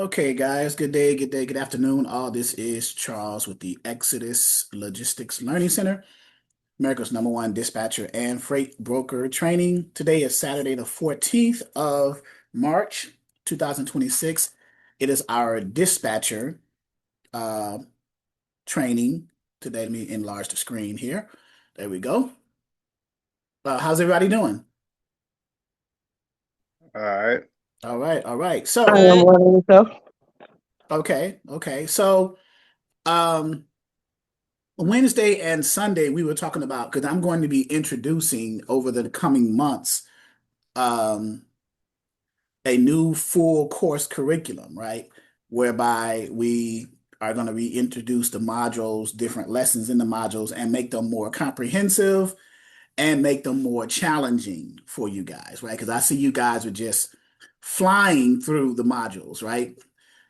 Okay, guys, good day, good day, good afternoon. All this is Charles with the Exodus Logistics Learning Center, America's #1 dispatcher and freight broker training. Today is Saturday, the 14th of March, 2026. It is our dispatcher uh, training. Today, let me enlarge the screen here. There we go. How's everybody doing? All right. All right, all right. I So, am one of yourself. okay, okay. So, um, Wednesday and Sunday, we were talking about because I'm going to be introducing over the coming months um, a new full course curriculum, right? Whereby we are going to reintroduce the modules, different lessons in the modules, and make them more comprehensive and make them more challenging for you guys, right? Because I see you guys are just flying through the modules, right?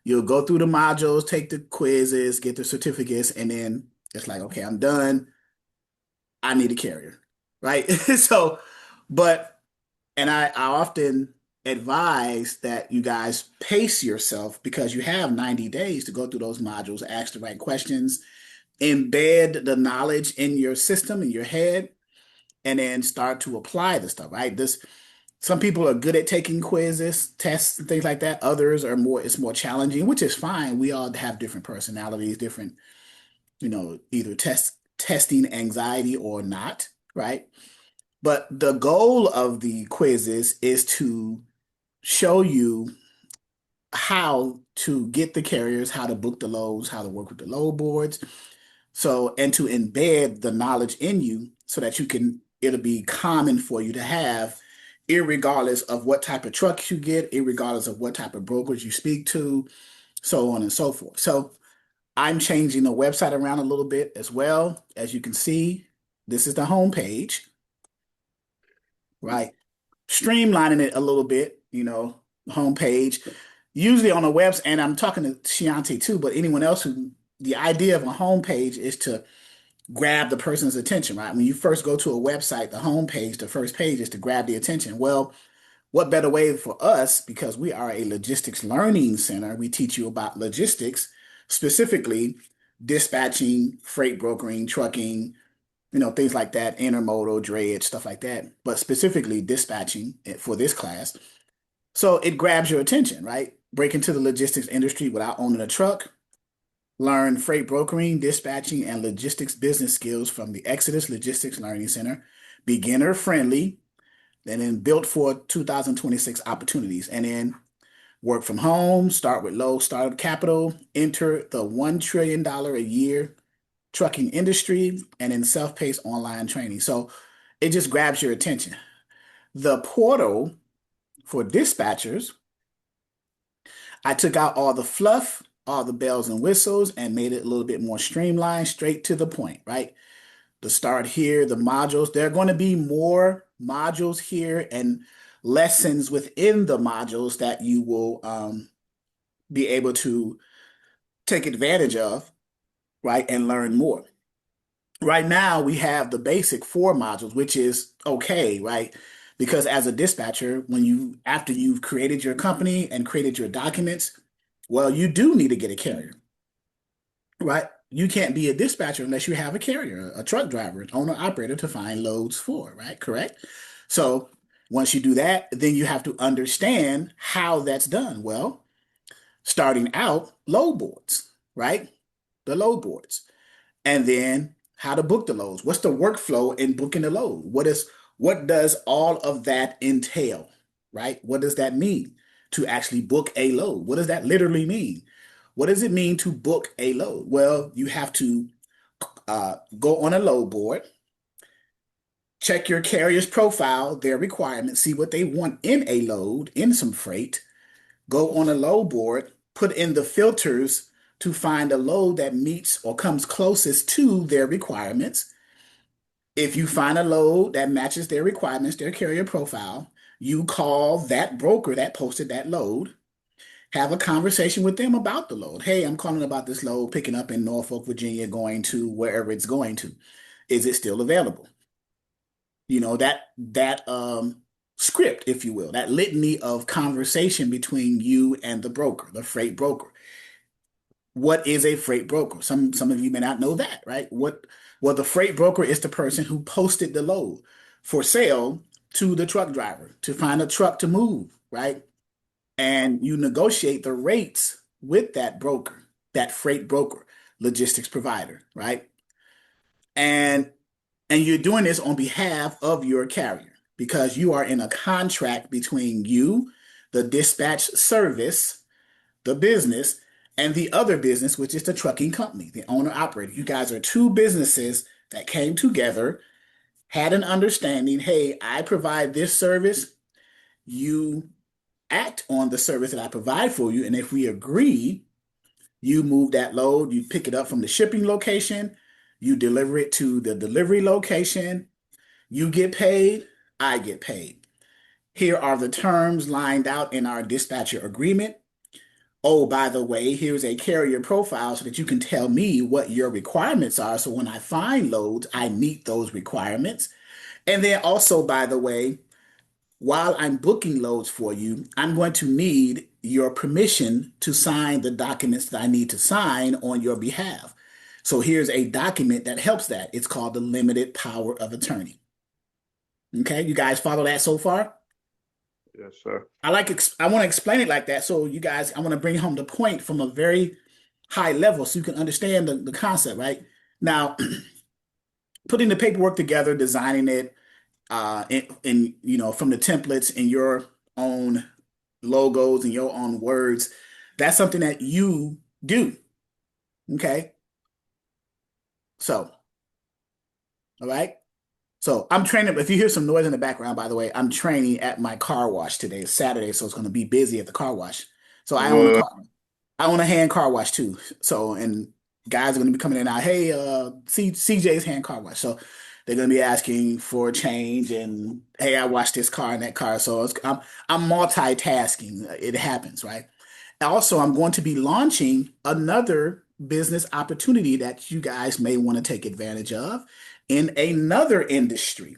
You'll go through the modules, take the quizzes, get the certificates, and then it's like, okay, I'm done. I need a carrier, right? So, but, and I often advise that you guys pace yourself because you have 90 days to go through those modules, ask the right questions, embed the knowledge in your system, in your head, and then start to apply the stuff, right? Some people are good at taking quizzes, tests, and things like that. Others are it's more challenging, which is fine. We all have different personalities, different, either testing anxiety or not, right? But the goal of the quizzes is to show you how to get the carriers, how to book the loads, how to work with the load boards. So, and to embed the knowledge in you so that it'll be common for you to have, irregardless of what type of trucks you get, irregardless of what type of brokers you speak to, so on and so forth. So, I'm changing the website around a little bit as well. As you can see, this is the home page, right? Streamlining it a little bit, homepage. Usually on a website, and I'm talking to Shiante too, but anyone else the idea of a homepage is to grab the person's attention, right? When you first go to a website, the homepage, the first page is to grab the attention. Well, what better way for us, because we are a logistics learning center, we teach you about logistics, specifically dispatching, freight brokering, trucking, things like that, intermodal, drayage, stuff like that, but specifically dispatching for this class. So it grabs your attention, right? Break into the logistics industry without owning a truck, learn freight brokering, dispatching, and logistics business skills from the Exodus Logistics Learning Center, beginner friendly, and then built for 2026 opportunities. And then work from home, start with low startup capital, enter the $1 trillion a year trucking industry, and in self-paced online training. So it just grabs your attention. The portal for dispatchers, I took out all the fluff, all the bells and whistles, and made it a little bit more streamlined, straight to the point, right? The start here, the modules, there are going to be more modules here and lessons within the modules that you will be able to take advantage of, right, and learn more. Right now, we have the basic four modules, which is okay, right? Because as a dispatcher, after you've created your company and created your documents, well, you do need to get a carrier, right? You can't be a dispatcher unless you have a carrier, a truck driver, an owner operator to find loads for, right? Correct? So once you do that, then you have to understand how that's done. Well, starting out, load boards, right? The load boards. And then how to book the loads. What's the workflow in booking the load? What does all of that entail, right? What does that mean to actually book a load? What does that literally mean? What does it mean to book a load? Well, you have to go on a load board, check your carrier's profile, their requirements, see what they want in a load, in some freight, go on a load board, put in the filters to find a load that meets or comes closest to their requirements. If you find a load that matches their requirements, their carrier profile, you call that broker that posted that load, have a conversation with them about the load. Hey, I'm calling about this load picking up in Norfolk, Virginia, going to wherever it's going to. Is it still available? That script, if you will, that litany of conversation between you and the broker, the freight broker. What is a freight broker? Some of you may not know that, right? Well, the freight broker is the person who posted the load for sale to the truck driver to find a truck to move, right? And you negotiate the rates with that broker, that freight broker, logistics provider, right? And you're doing this on behalf of your carrier because you are in a contract between you, the dispatch service, the business, and the other business, which is the trucking company, the owner operator. You guys are two businesses that came together, had an understanding. Hey, I provide this service. You act on the service that I provide for you. And if we agree, you move that load, you pick it up from the shipping location, you deliver it to the delivery location, you get paid, I get paid. Here are the terms lined out in our dispatcher agreement. Oh, by the way, here's a carrier profile so that you can tell me what your requirements are. So when I find loads, I meet those requirements. And then also, by the way, while I'm booking loads for you, I'm going to need your permission to sign the documents that I need to sign on your behalf. So here's a document that helps that. It's called the limited power of attorney. Okay, you guys follow that so far? Yes, sir. I want to explain it like that. So you guys, I want to bring home the point from a very high level so you can understand the concept, right? Now, putting the paperwork together, designing it, from the templates in your own logos and your own words, that's something that you do. Okay. So, all right. So I'm training. If you hear some noise in the background, by the way, I'm training at my car wash today. It's Saturday, so it's going to be busy at the car wash. So What? I own a hand car wash too. So, and guys are going to be coming in now. Hey, CJ's hand car wash. So they're going to be asking for change and hey, I washed this car and that car. So I'm multitasking. It happens, right? Also, I'm going to be launching another business opportunity that you guys may want to take advantage of in another industry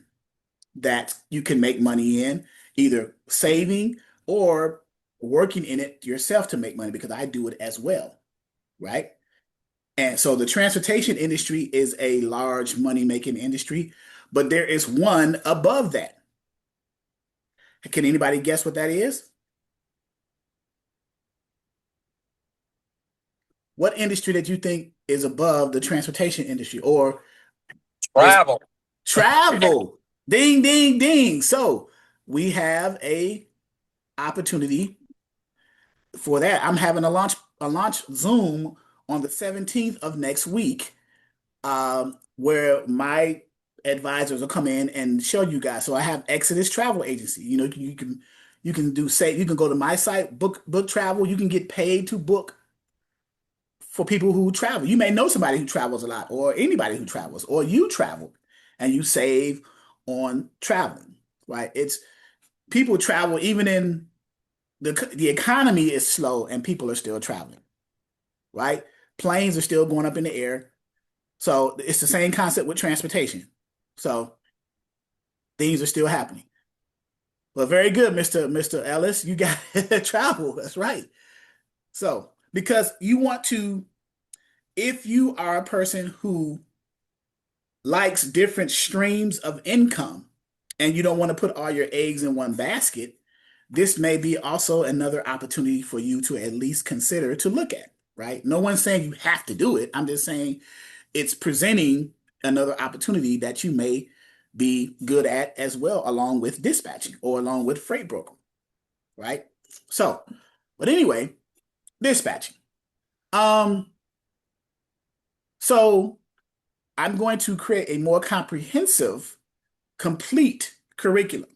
that you can make money in, either saving or working in it yourself to make money because I do it as well, right? And so the transportation industry is a large money-making industry, but there is one above that. Can anybody guess what that is? What industry that you think is above the transportation industry or is Travel. travel? Ding, ding, ding. So we have a opportunity for that. I'm having a launch Zoom on the 17th of next week, where my advisors will come in and show you guys. So I have Exodus Travel Agency. You can go to my site, book travel. You can get paid to book for people who travel. You may know somebody who travels a lot, or anybody who travels, or you travel and you save on traveling, right? It's people travel even in the economy is slow and people are still traveling, right? Planes are still going up in the air. So it's the same concept with transportation. So things are still happening. Well, very good, Mr. Ellis. You got travel. That's right. So because you want to, if you are a person who likes different streams of income and you don't want to put all your eggs in one basket, this may be also another opportunity for you to at least consider to look at, right? No one's saying you have to do it. I'm just saying it's presenting another opportunity that you may be good at as well, along with dispatching or along with freight broker, right? So, but anyway, dispatching. So I'm going to create a more comprehensive, complete curriculum.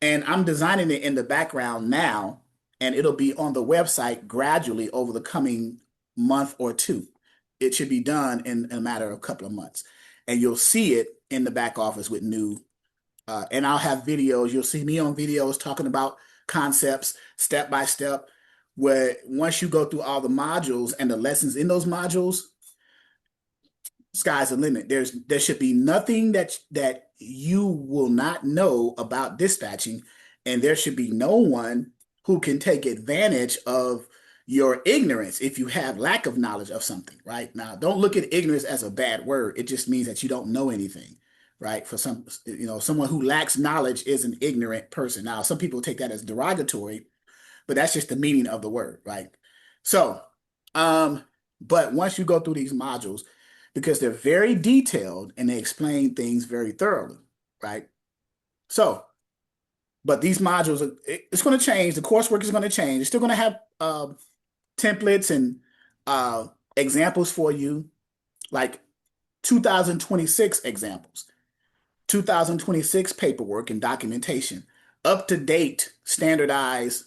And I'm designing it in the background now, and it'll be on the website gradually over the coming month or two. It should be done in a matter of a couple of months. And you'll see it in the back office with new, and I'll have videos. You'll see me on videos talking about concepts step by step, where once you go through all the modules and the lessons in those modules, sky's the limit. There should be nothing that you will not know about dispatching, And there should be no one who can take advantage of your ignorance if you have lack of knowledge of something, right? Now, don't look at ignorance as a bad word. It just means that you don't know anything, right? For some, someone who lacks knowledge is an ignorant person. Now, some people take that as derogatory, but that's just the meaning of the word, right? So, um, but once you go through these modules, because they're very detailed and they explain things very thoroughly, right? So, but these modules, it's going to change. The coursework is going to change. It's still going to have templates and uh, examples for you, like 2026 examples, 2026 paperwork and documentation, up to date, standardized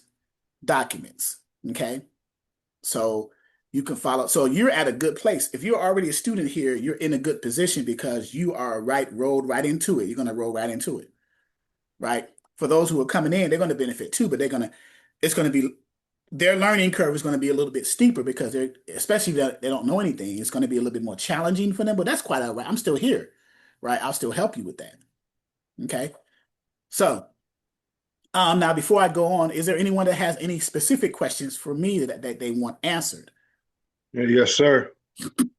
documents. Okay. So you can follow. So you're at a good place. If you're already a student here, you're in a good position because you are rolled right into it. You're going to roll right into it, right? For those who are coming in, they're going to benefit too, but it's going to be, their learning curve is going to be a little bit steeper because especially if they don't know anything, it's going to be a little bit more challenging for them, but that's quite all right. I'm still here, right? I'll still help you with that. Okay. So, now before I go on, is there anyone that has any specific questions for me that they want answered? Yeah, yes, sir.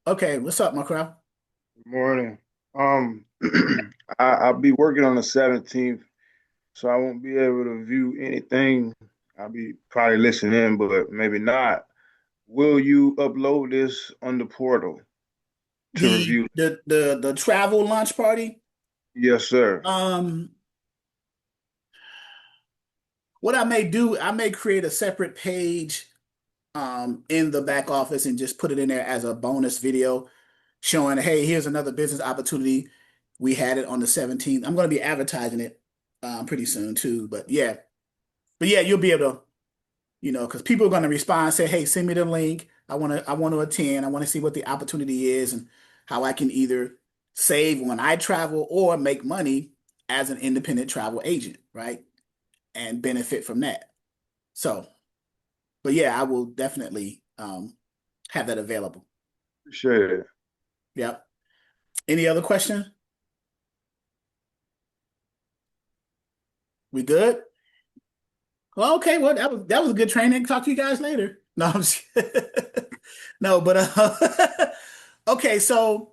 Okay, what's up, my crowd? Good morning. Um, I'll be working on the 17th, so I won't be able to view anything. I'll be probably listening in, but maybe not. Will you upload this on the portal to The review? the travel launch party. Yes, sir. Um, what I may do, I may create a separate page in the back office and just put it in there as a bonus video showing, hey, here's another business opportunity. We had it on the 17th. I'm going to be advertising it pretty soon too. But yeah, you'll be able to, because people are going to respond and say, hey, send me the link. I want to attend. I want to see what the opportunity is and how I can either save when I travel or make money as an independent travel agent, right? And benefit from that. So, but yeah, I will definitely have that available. Appreciate it. Yep. Any other question? We good? Well, okay. Well, that was a good training. Talk to you guys later. No, I'm just, no, but okay. So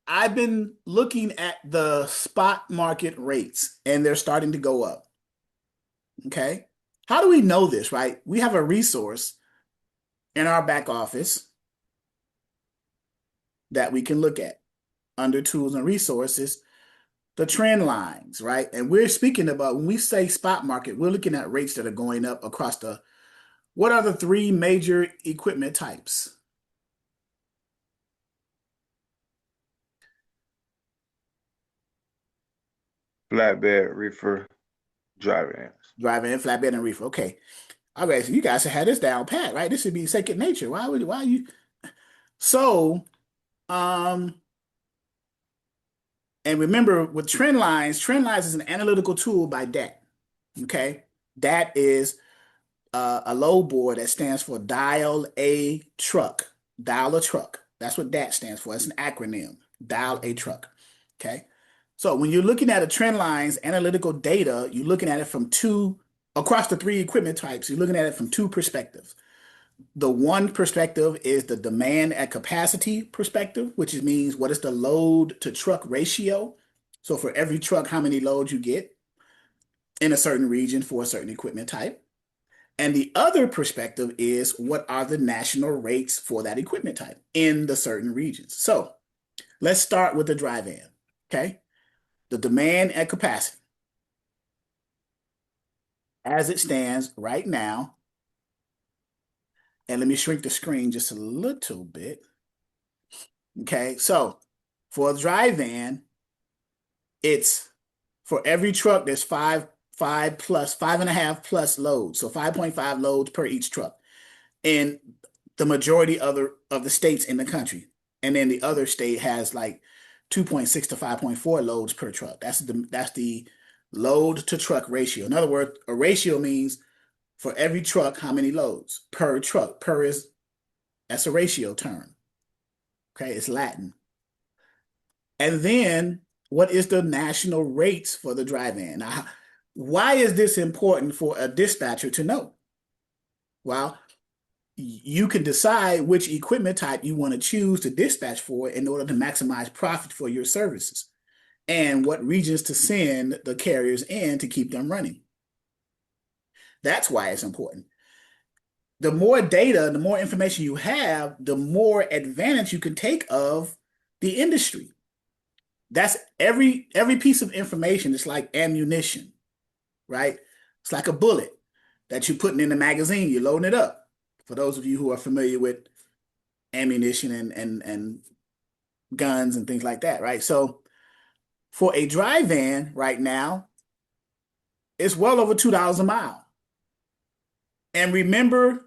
I've been looking at the spot market rates, and they're starting to go up. Okay. How do we know this, right? We have a resource in our back office that we can look at under tools and resources, the trend lines, right? And we're speaking about, when we say spot market, we're looking at rates that are going up across what are the three major equipment types? Flatbed, reefer, driving. Driver and flatbed and reefer. Okay. All right. So you guys should have this down pat, right? This should be second nature. Why you? So, um, and remember with trend lines is an analytical tool by DAT. Okay. DAT is a load board that stands for dial a truck. Dial a truck. That's what that stands for. It's an acronym. Dial a truck. Okay. So when you're looking at a trend lines analytical data, you're looking at it from across the three equipment types, you're looking at it from two perspectives. The one perspective is the demand at capacity perspective, which means what is the load to truck ratio. So for every truck, how many loads you get in a certain region for a certain equipment type. And the other perspective is what are the national rates for that equipment type in the certain regions. So let's start with the drive-in, okay? The demand and capacity as it stands right now. And let me shrink the screen just a little bit. Okay, so for a drive-in, it's for every truck, there's five and a half plus loads. So 5.5 loads per each truck. In the majority of the states in the country. And then the other state has like 2.6 to 5.4 loads per truck. That's the load to truck ratio. In other words, a ratio means for every truck, how many loads per truck. That's a ratio term. Okay, it's Latin. And then what is the national rates for the drive-in? Now, Why is this important for a dispatcher to know? Well, you can decide which equipment type you want to choose to dispatch for in order to maximize profit for your services and what regions to send the carriers in to keep them running. That's why it's important. The more data, the more information you have, the more advantage you can take of the industry. That's every piece of information is like ammunition, right? It's like a bullet that you're putting in the magazine, you're loading it up. For those of you who are familiar with ammunition and guns and things like that, right? So for a dry van right now, it's well over $2 a mile. And remember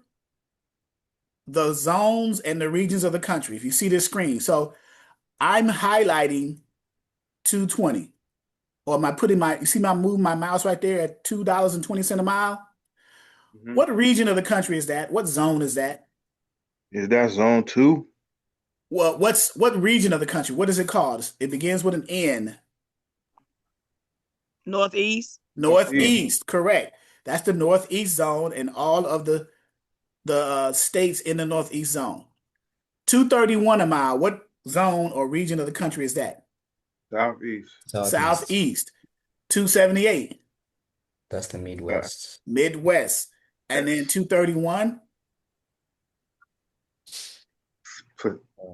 the zones and the regions of the country. If you see this screen, so I'm highlighting 220. Or am I putting you see my moving my mouse right there at $2.20 a mile? Mhm. What region of the country is that? What zone is that? Is that zone 2? Well, what region of the country? What is it called? It begins with an N. Northeast. Northeast. Northeast, correct. That's the Northeast zone and all of the states in the Northeast zone. 231 a mile. What zone or region of the country is that? Southeast. Southeast. Southeast. 278. That's the Midwest. Midwest. And then 231.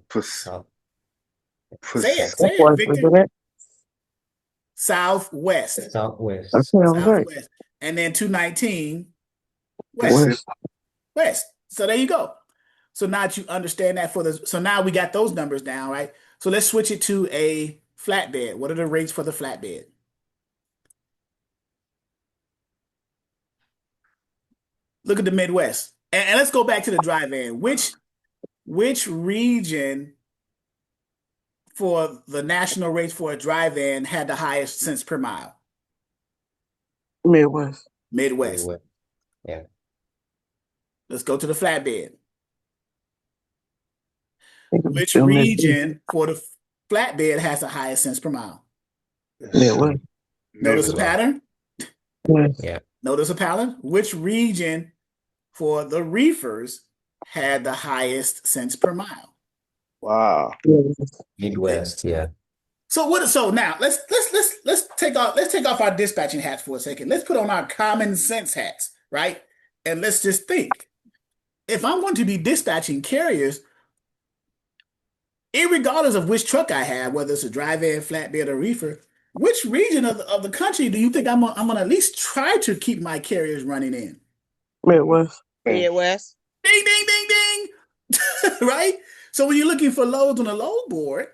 Put, South. Say it, Victor. Southwest. Southwest. Southwest. And then 219. West. West. So there you go. So now that you understand that so now we got those numbers down, right? So let's switch it to a flatbed. What are the rates for the flatbed? Look at the Midwest. And let's go back to the dry van. Which region for the national rates for a dry van had the highest cents per mile? Midwest. Midwest. Yeah. Let's go to the flatbed. Which region for the flatbed has the highest cents per mile? Midwest. Notice a pattern? Yeah. Notice a pattern? Which region for the reefers had the highest cents per mile? Wow. Midwest, yeah. So now let's take off our dispatching hats for a second. Let's put on our common sense hats, right? And let's just think. If I'm going to be dispatching carriers, irregardless of which truck I have, whether it's a dry van, flatbed, or reefer, which region of the country do you think I'm gonna at least try to keep my carriers running in? Midwest. Midwest. Ding, ding, ding, ding. Right? So when you're looking for loads on a load board,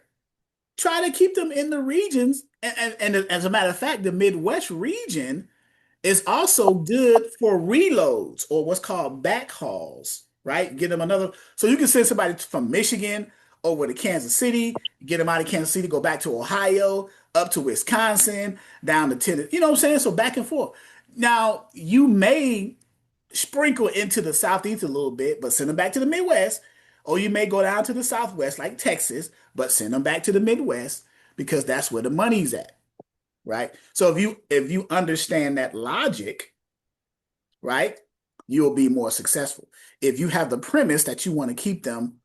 try to keep them in the regions. And as a matter of fact, the Midwest region is also good for reloads or what's called backhauls, right? Get them another. So you can send somebody from Michigan over to Kansas City, get them out of Kansas City, go back to Ohio, up to Wisconsin, down to Tennessee. You know what I'm saying? So back and forth. Now, you may sprinkle into the Southeast a little bit, but send them back to the Midwest. Or you may go down to the Southwest, like Texas, but send them back to the Midwest because that's where the money's at, right? So if you understand that logic, right, you'll be more successful. If you have the premise that you want to keep them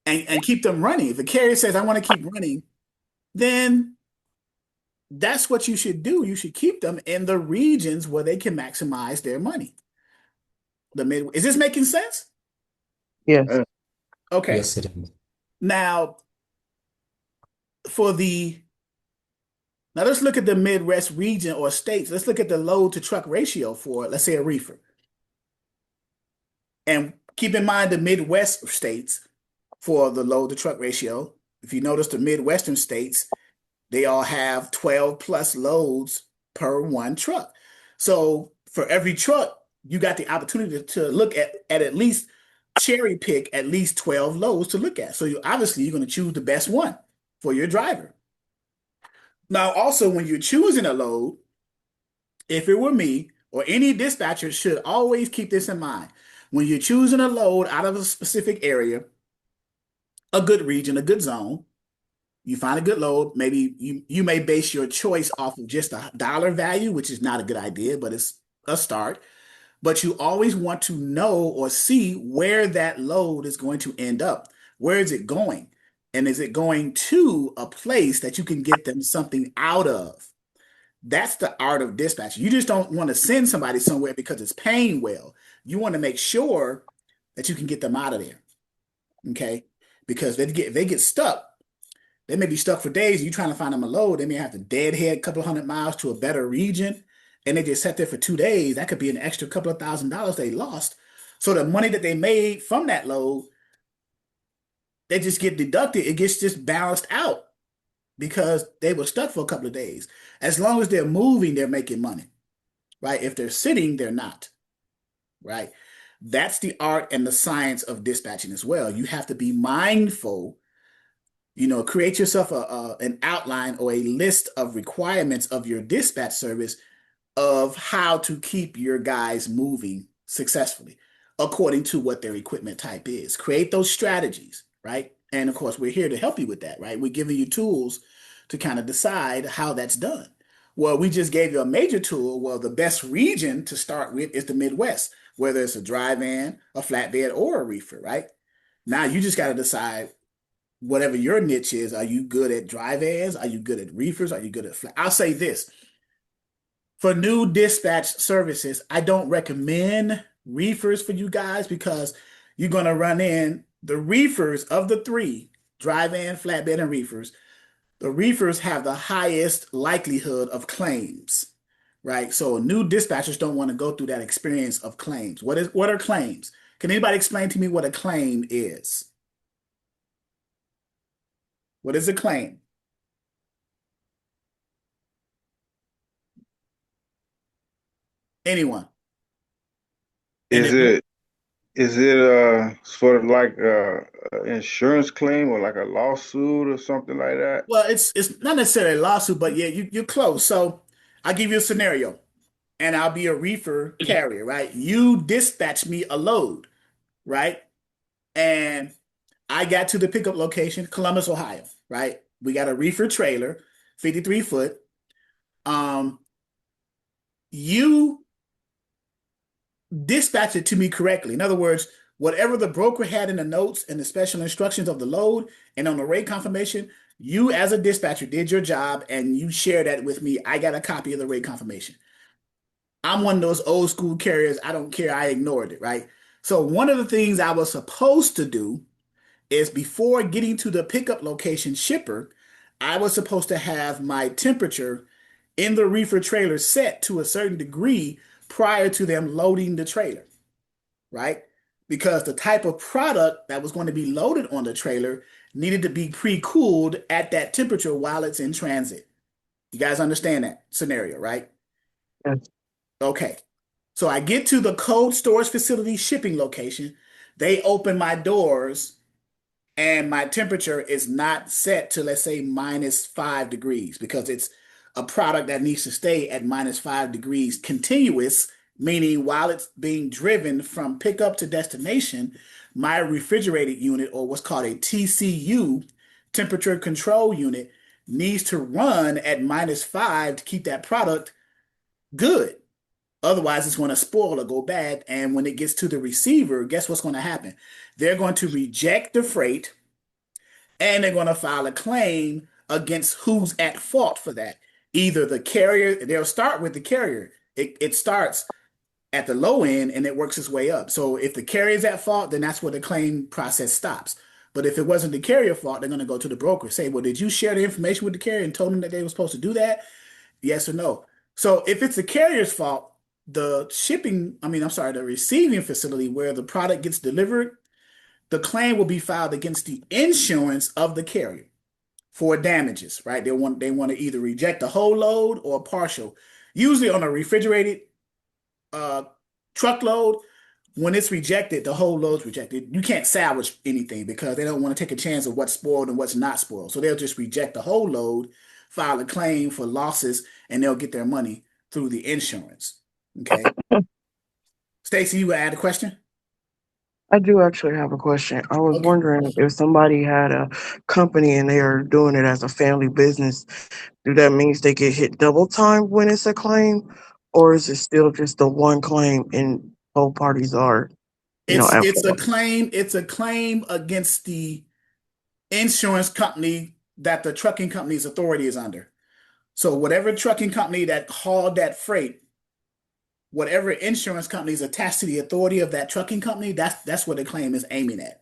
and keep them running, if a carrier says, I want to keep running, then that's what you should do. You should keep them in the regions where they can maximize their money. Is this making sense? Yes. Okay. Yes, it is. Now, let's look at the Midwest region or states. Let's look at the load to truck ratio for, let's say, a reefer. And keep in mind the Midwest states for the load to truck ratio. If you notice the Midwestern states, they all have 12 plus loads per one truck. So for every truck, you got the opportunity to look at least cherry pick at least 12 loads to look at. So obviously you're going to choose the best one for your driver. Now, also when you're choosing a load, if it were me or any dispatcher should always keep this in mind. When you're choosing a load out of a specific area, a good region, a good zone, You find a good load. Maybe you may base your choice off of just a dollar value, which is not a good idea, but it's a start. But you always want to know or see where that load is going to end up. Where is it going? And is it going to a place that you can get them something out of? That's the art of dispatch. You just don't want to send somebody somewhere because it's paying well. You want to make sure that you can get them out of there. Okay? Because if they get stuck, they may be stuck for days. You trying to find them a load. They may have to deadhead a couple of 100 miles to a better region, and they just sat there for 2 days. That could be an extra couple of $1,000s they lost. So the money that they made from that load, they just get deducted. It gets just balanced out because they were stuck for a couple of days. As long as they're moving, they're making money, right? If they're sitting, they're not, right? That's the art and the science of dispatching as well. You have to be mindful. Create yourself an outline or a list of requirements of your dispatch service of how to keep your guys moving successfully according to what their equipment type is. Create those strategies, right? And of course, we're here to help you with that, right? We're giving you tools to kind of decide how that's done. Well, we just gave you a major tool. Well, the best region to start with is the Midwest, whether it's a dry van, a flatbed, or a reefer, right? Now you just got to decide whatever your niche is. Are you good at dry vans? Are you good at reefers? Are you good at flat? I'll say this. For new dispatch services, I don't recommend reefers for you guys because you're going to run in the reefers of the three, dry van, flatbed, and reefers. The reefers have the highest likelihood of claims, right? So new dispatchers don't want to go through that experience of claims. What are claims? Can anybody explain to me what a claim is? What is a claim? Anyone? Is it sort of like a insurance claim or like a lawsuit or something like that? Well, it's not necessarily a lawsuit, but yeah, you're close. So I'll give you a scenario, and I'll be a reefer carrier, right? You dispatch me a load, right? And I got to the pickup location, Columbus, Ohio, right? We got a reefer trailer, 53 foot. You dispatch it to me correctly. In other words, whatever the broker had in the notes and the special instructions of the load and on the rate confirmation, you as a dispatcher did your job and you shared that with me. I got a copy of the rate confirmation. I'm one of those old school carriers. I don't care. I ignored it, right? So one of the things I was supposed to do is before getting to the pickup location shipper, I was supposed to have my temperature in the reefer trailer set to a certain degree prior to them loading the trailer, right? Because the type of product that was going to be loaded on the trailer needed to be pre-cooled at that temperature while it's in transit. You guys understand that scenario, right? Yes. Okay. So I get to the cold storage facility shipping location. They open my doors and my temperature is not set to, let's say, -5 degrees because it's a product that needs to stay at -5 degrees continuous, meaning while it's being driven from pickup to destination, my refrigerated unit, or what's called a TCU, temperature control unit, needs to run at -5 to keep that product good. Otherwise, it's going to spoil or go bad. And when it gets to the receiver, guess what's going to happen? They're going to reject the freight and they're going to file a claim against who's at fault for that. Either the carrier, they'll start with the carrier. It starts at the low end and it works its way up. So if the carrier's at fault, then that's where the claim process stops. But if it wasn't the carrier fault, they're going to go to the broker. Say, well, did you share the information with the carrier and told them that they were supposed to do that? Yes or no? So if it's the carrier's fault, the receiving facility where the product gets delivered, the claim will be filed against the insurance of the carrier for damages, right? They want to either reject the whole load or partial. Usually on a refrigerated uh, truckload, when it's rejected, the whole load's rejected. You can't salvage anything because they don't want to take a chance of what's spoiled and what's not spoiled. So they'll just reject the whole load, file a claim for losses, and they'll get their money through the insurance. Okay. Stacy, you add a question? I do actually have a question. I was Okay. wondering if somebody had a company and they are doing it as a family business, do that means they get hit double time when it's a claim, or is it still just the one claim and both parties are, at It's a fault? claim. It's a claim against the insurance company that the trucking company's authority is under. So whatever trucking company that hauled that freight, whatever insurance company is attached to the authority of that trucking company, that's what the claim is aiming at.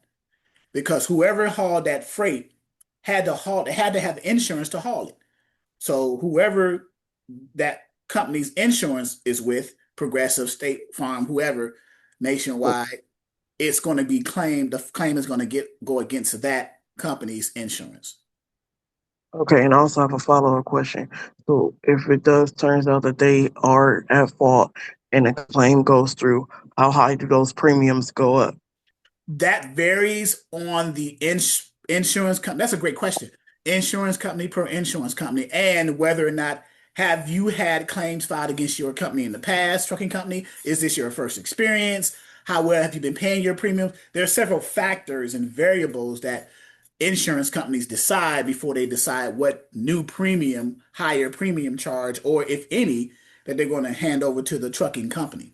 Because whoever hauled that freight had to have insurance to haul it. So whoever that company's insurance is with, Progressive, State Farm, whoever, nationwide, it's going to be claimed. The claim is going to go against that company's insurance. Okay, and I also have a follow-up question. So if it does turns out that they are at fault and a claim goes through, how high do those premiums go up? That varies on the insurance company. That's a great question. Insurance company per insurance company, and whether or not have you had claims filed against your company in the past, trucking company? Is this your first experience? How well have you been paying your premiums? There are several factors and variables that insurance companies decide before they decide what new premium, higher premium charge, or if any, that they're going to hand over to the trucking company,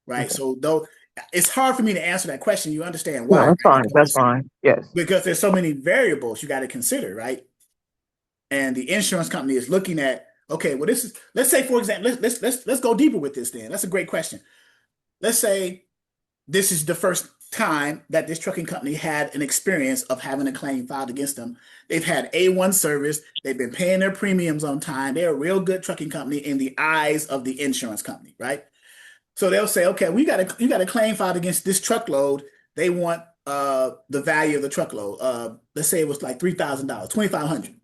right? Okay. So though it's hard for me to answer that question, you understand No, why, right? that's fine. That's fine. Yes. Because there's so many variables you got to consider, right? And the insurance company is looking at, okay, well, this is, let's say, for example, let's go deeper with this then. That's a great question. Let's say this is the first time that this trucking company had an experience of having a claim filed against them. They've had A1 service, they've been paying their premiums on time. They're a real good trucking company in the eyes of the insurance company, right? So they'll say, okay, you got a claim filed against this truckload. They want the value of the truckload. Let's say it was like $3,000, 2,500.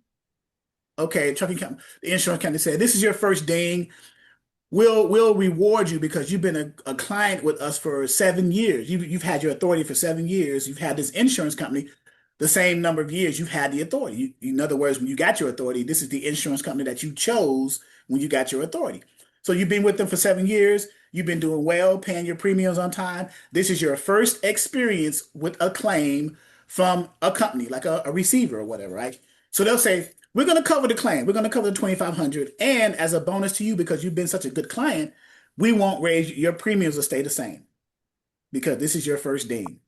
Okay, trucking company, the insurance company said, this is your first ding. We'll reward you because you've been a client with us for 7 years. You've had your authority for 7 years. You've had this insurance company the same number of years you've had the authority. In other words, when you got your authority, this is the insurance company that you chose when you got your authority. So you've been with them for 7 years. You've been doing well, paying your premiums on time. This is your first experience with a claim from a company, like a receiver or whatever, right? So they'll say, we're going to cover the claim. We're going to cover the 2,500. And as a bonus to you, because you've been such a good client, we won't raise your premiums will stay the same because this is your first ding,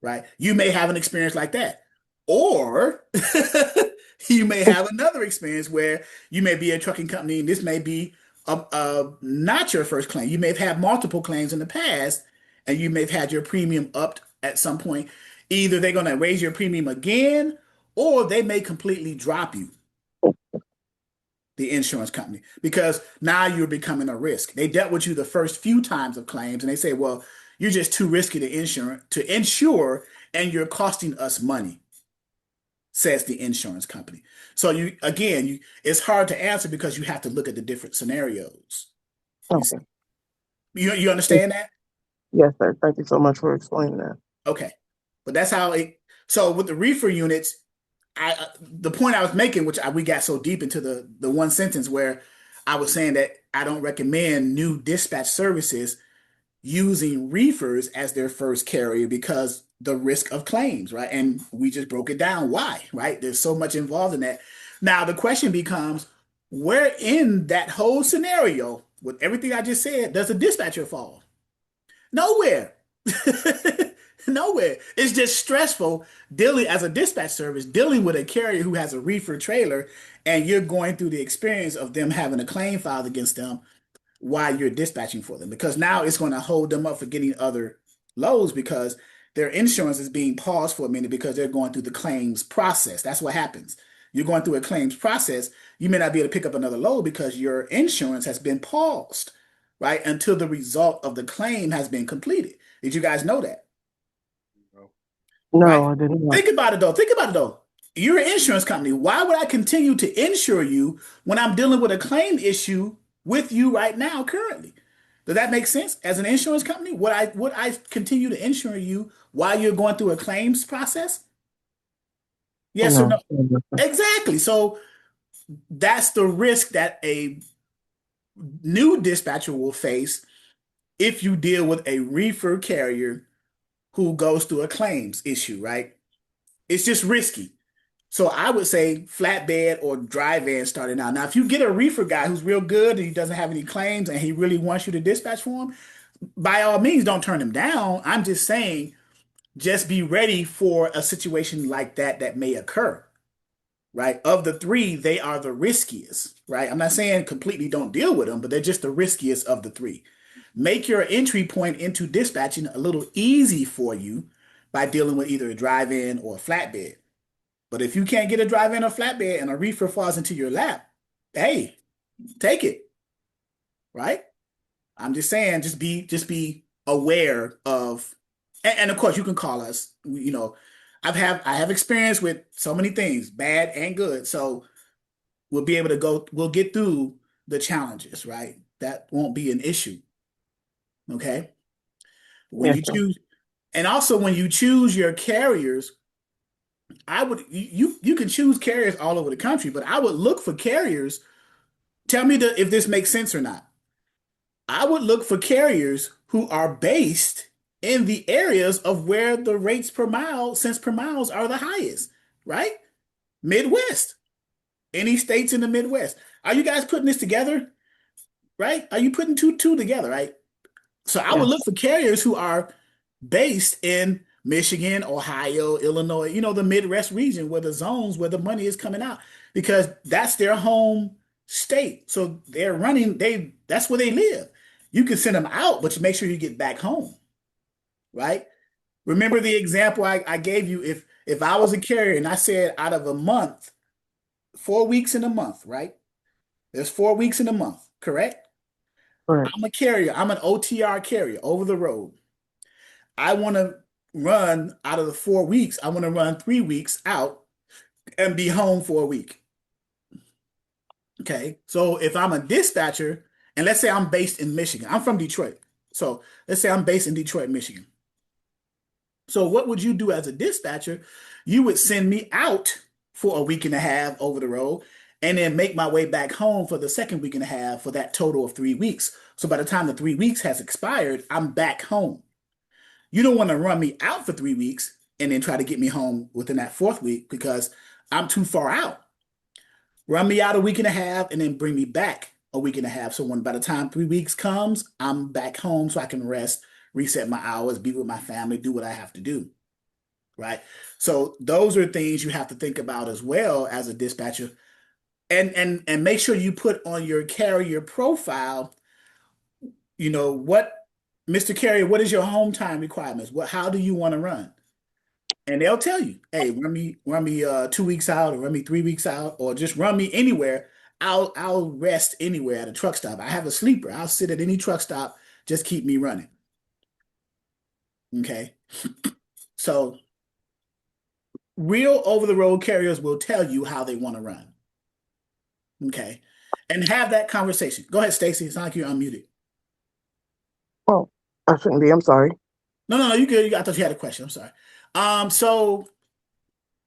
right? You may have an experience like that. Or you may have another experience where you may be a trucking company and this may be not your first claim. You may have had multiple claims in the past and you may have had your premium upped at some point. Either they're going to raise your premium again or they may completely drop you, the insurance company, because now you're becoming a risk. They dealt with you the first few times of claims and they say, well, you're just too risky to insure and you're costing us money, says the insurance company. So it's hard to answer because you have to look at the different scenarios. You Okay. see, you understand that? Yes, sir. Thank you so much for explaining that. Okay, but that's how it. So with the reefer units, the point I was making, we got so deep into the one sentence where I was saying that I don't recommend new dispatch services using reefers as their first carrier because the risk of claims, right? And we just broke it down why, right? There's so much involved in that. Now the question becomes, where in that whole scenario, with everything I just said, does a dispatcher fall? Nowhere. Nowhere. It's just stressful dealing as a dispatch service, dealing with a carrier who has a reefer trailer, and you're going through the experience of them having a claim filed against them while you're dispatching for them because now it's going to hold them up for getting other loads because their insurance is being paused for a minute because they're going through the claims process. That's what happens. You're going through a claims process. You may not be able to pick up another load because your insurance has been paused, right? Until the result of the claim has been completed. Did you guys know that? Right? No, I did not. Think about it though. Think about it though. You're an insurance company. Why would I continue to insure you when I'm dealing with a claim issue with you right now, currently? Does that make sense? As an insurance company, would I continue to insure you while you're going through a claims process? Yes or no? No. No. Exactly. So that's the risk that a new dispatcher will face if you deal with a reefer carrier who goes through a claims issue, right? It's just risky. So I would say flatbed or dry van starting out. Now, if you get a reefer guy who's real good and he doesn't have any claims and he really wants you to dispatch for him, by all means, don't turn him down. I'm just saying, just be ready for a situation like that that may occur, right? Of the three, they are the riskiest, right? I'm not saying completely don't deal with them, but they're just the riskiest of the three. Make your entry point into dispatching a little easy for you by dealing with either a drive-in or a flatbed. But if you can't get a drive-in or flatbed and a reefer falls into your lap, hey, take it, right? I'm just saying, just be aware of, and of course you can call us. You know, I have experience with so many things, bad and good. So we'll be able to we'll get through the challenges, right? That won't be an issue. Okay. When Yes, you sir. choose, and also when you choose your carriers, I would you can choose carriers all over the country, but I would look for carriers. Tell me if this makes sense or not. I would look for carriers who are based in the areas of where the rates per mile, cents per miles are the highest, right? Midwest. Any states in the Midwest. Are you guys putting this together? Right? Are you putting two together, right? So I would Yes. look for carriers who are based in Michigan, Ohio, Illinois, the Midwest region where the zones where the money is coming out because that's their home state. So they're running, that's where they live. You can send them out, but you make sure you get back home, right? Remember the example I gave you. If I was a carrier and I said out of a month, 4 weeks in a month, right? There's 4 weeks in a month, correct? Correct. I'm a carrier. I'm an OTR carrier, over the road. I want to run out of the 4 weeks. I want to run 3 weeks out and be home for a week. Okay. So if I'm a dispatcher, and let's say I'm based in Michigan, I'm from Detroit. So let's say I'm based in Detroit, Michigan. So what would you do as a dispatcher? You would send me out for a week and a half over the road and then make my way back home for the second week and a half for that total of 3 weeks. So by the time the 3 weeks has expired, I'm back home. You don't want to run me out for 3 weeks and then try to get me home within that fourth week because I'm too far out. Run me out a week and a half and then bring me back a week and a half. So when by the time 3 weeks comes, I'm back home so I can rest, reset my hours, be with my family, do what I have to do. Right. So those are things you have to think about as well as a dispatcher. And make sure you put on your carrier profile, what Mr. Carrier, what is your home time requirements? How do you want to run? And they'll tell you, hey, run me 2 weeks out, or run me 3 weeks out, or just run me anywhere. I'll rest anywhere at a truck stop. I have a sleeper. I'll sit at any truck stop. Just keep me running. Okay. So real over the road carriers will tell you how they want to run. Okay. And have that conversation. Go ahead, Stacy. It's not like you're unmuted. Oh, I shouldn't be. I'm sorry. No, you good. I thought you had a question. I'm sorry. So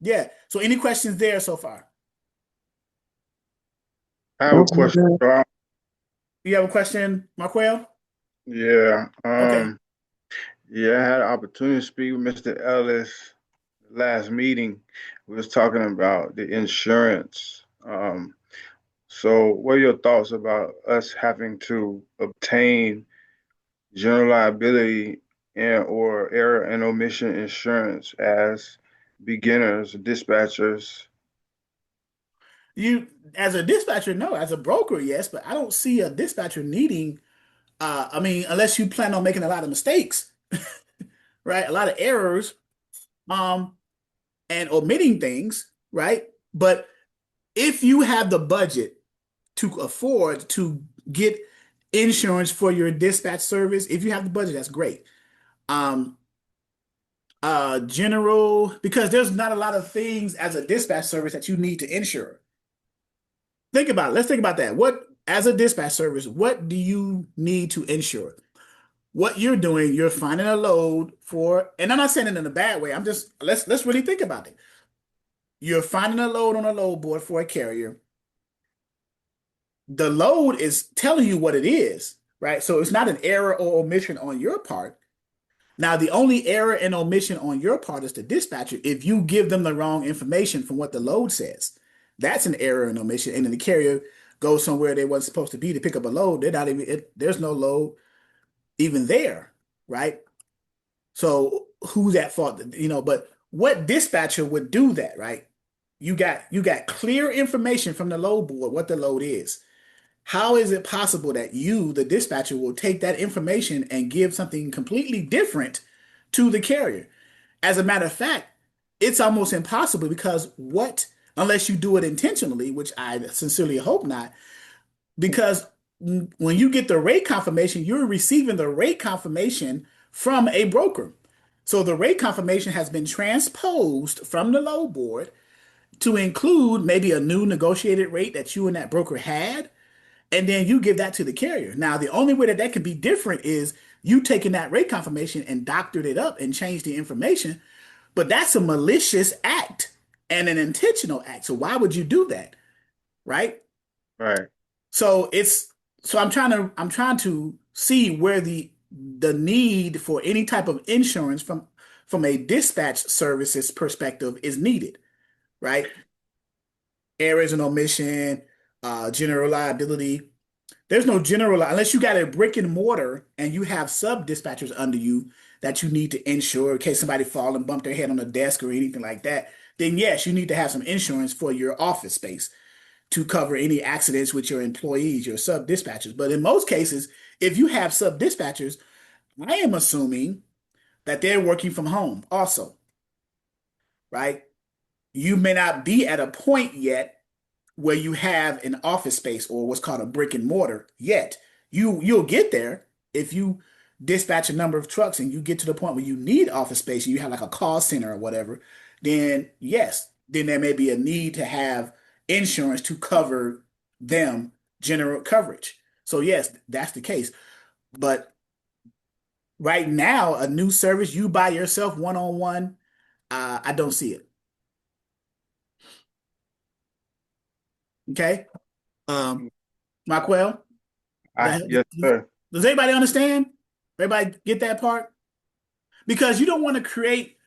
yeah. So any questions there so far? I have a question. You have a question, Marquel? Yeah. Okay. Yeah, I had an opportunity to speak with Mr. Ellis last meeting. We was talking about the insurance. So what are your thoughts about us having to obtain general liability and or error and omission insurance as beginners, dispatchers? You, as a dispatcher, no. As a broker, yes, but I don't see a dispatcher needing, I mean, unless you plan on making a lot of mistakes, right? A lot of errors, um, and omitting things, right? But if you have the budget to afford to get insurance for your dispatch service, if you have the budget, that's great. Um, General, because there's not a lot of things as a dispatch service that you need to insure. Think about it. Let's think about that. As a dispatch service, what do you need to insure? What you're doing, you're finding a load for, and I'm not saying it in a bad way. I'm just let's really think about it. You're finding a load on a load board for a carrier. The load is telling you what it is, right? So it's not an error or omission on your part. Now, the only error and omission on your part is the dispatcher. If you give them the wrong information from what the load says, that's an error and omission. And then the carrier goes somewhere they wasn't supposed to be to pick up a load. They're not even, there's no load even there, right? So who's at fault? But what dispatcher would do that, right? You got clear information from the load board what the load is. How is it possible that you, the dispatcher, will take that information and give something completely different to the carrier? As a matter of fact, it's almost impossible because unless you do it intentionally, which I sincerely hope not, because when you get the rate confirmation, you're receiving the rate confirmation from a broker. So the rate confirmation has been transposed from the load board to include maybe a new negotiated rate that you and that broker had, and then you give that to the carrier. Now, the only way that that could be different is you taking that rate confirmation and doctored it up and changed the information, but that's a malicious act and an intentional act. So why would you do that, right? Right. So I'm trying to see where the need for any type of insurance from a dispatch services perspective is needed, right? Errors and omission, general liability. There's no unless you got a brick and mortar and you have sub dispatchers under you that you need to insure in case somebody fall and bump their head on a desk or anything like that. Then yes, you need to have some insurance for your office space to cover any accidents with your employees, your sub dispatchers. But in most cases, if you have sub dispatchers, I am assuming that they're working from home also, right? You may not be at a point yet where you have an office space or what's called a brick and mortar yet. You'll get there if you dispatch a number of trucks and you get to the point where you need office space and you have like a call center or whatever, then yes, then there may be a need to have insurance to cover them general coverage. So yes, that's the case. But right now, a new service you by yourself one-on-one, I don't see it. Okay. Marquel, Yes, sir. does everybody understand? Everybody get that part? Because you don't want to create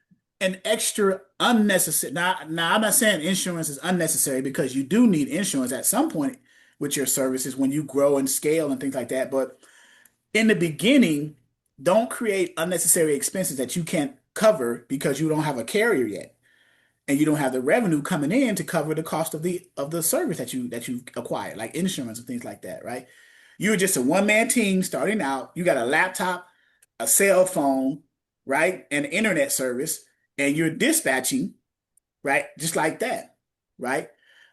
an extra unnecessary. Now, I'm not saying insurance is unnecessary because you do need insurance at some point with your services when you grow and scale and things like that. But in the beginning, don't create unnecessary expenses that you can't cover because you don't have a carrier yet and you don't have the revenue coming in to cover the cost of the service that you acquired, like insurance and things like that, right? You're just a one-man team starting out. You got a laptop, a cell phone, right, and internet service, and you're dispatching, right, just like that, right?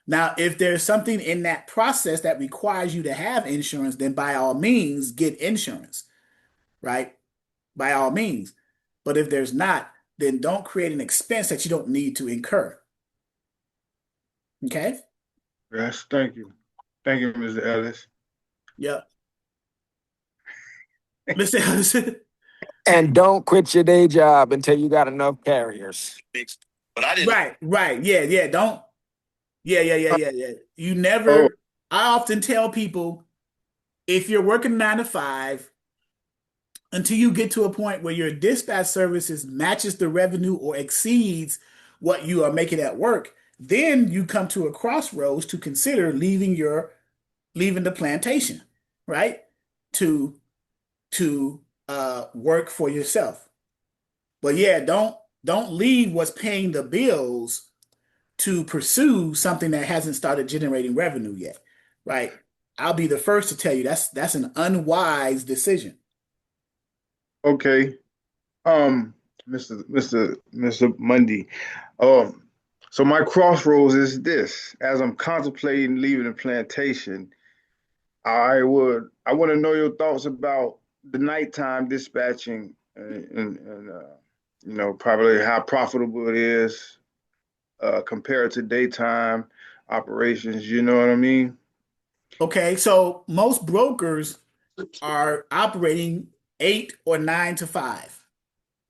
Now, if there's something in that process that requires you to have insurance, then by all means, get insurance, right? By all means. But if there's not, then don't create an expense that you don't need to incur. Okay? Yes, thank you. Thank you, Mr. Ellis. Yep. Listen, And don't quit your day job until you got enough carriers. But I didn't. right. Yeah. Don't. Yeah. You Oh, never, I often tell people if you're working 9 to 5, until you get to a point where your dispatch services matches the revenue or exceeds what you are making at work, then you come to a crossroads to consider leaving the plantation, right? To work for yourself. But yeah, don't leave what's paying the bills to pursue something that hasn't started generating revenue yet, right? I'll be the first to tell you that's an unwise decision. okay. Mr. Mundy. So my crossroads is this. As I'm contemplating leaving the plantation, I want to know your thoughts about the nighttime dispatching and probably how profitable it is compared to daytime operations. You know what I mean? Okay, so most brokers are operating 8 or 9 to 5.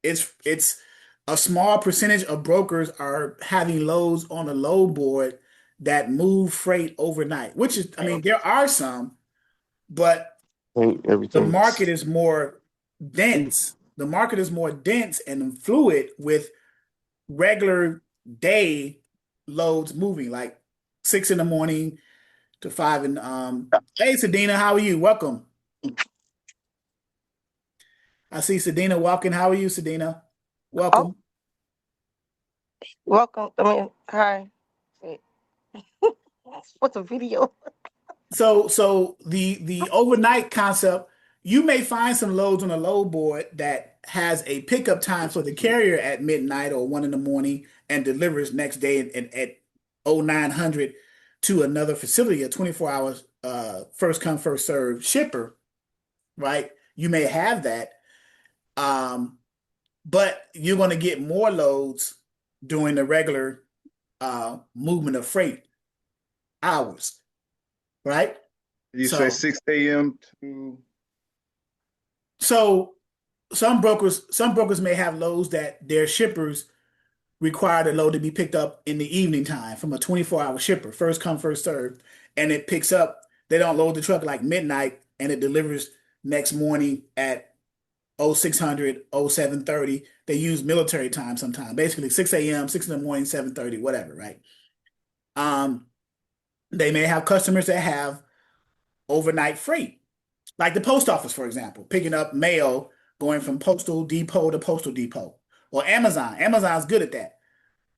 It's a small percentage of brokers are having loads on a load board that move freight overnight, which is, I mean, there are some, but the Everything. market is more dense the market is more dense and fluid with regular day loads moving, like 6 in the morning to 5 in hey Sedina, how are you? Welcome. I see Sedina walking. How are you, Sedina? Oh, Welcome. welcome. I mean, hi. Wait, what's a video? So the overnight concept, you may find some loads on a load board that has a pickup time for the carrier at midnight or 1 in the morning and delivers next day at 0900 to another facility, a 24 hours first come first served shipper, right? You may have that. Um, but you're going to get more loads during the regular movement of freight hours, right? You say So 6 a.m. to So some brokers may have loads that their shippers require the load to be picked up in the evening time from a 24-hour shipper, first come, first served, and it picks up. They don't load the truck like midnight and it delivers next morning at 0600, 0730. They use military time sometimes, basically 6 a.m., 6 in the morning, 7:30, whatever, right? Um, they may have customers that have overnight freight. Like the post office, for example, picking up mail going from postal depot to postal depot. Or Amazon. Amazon's good at that.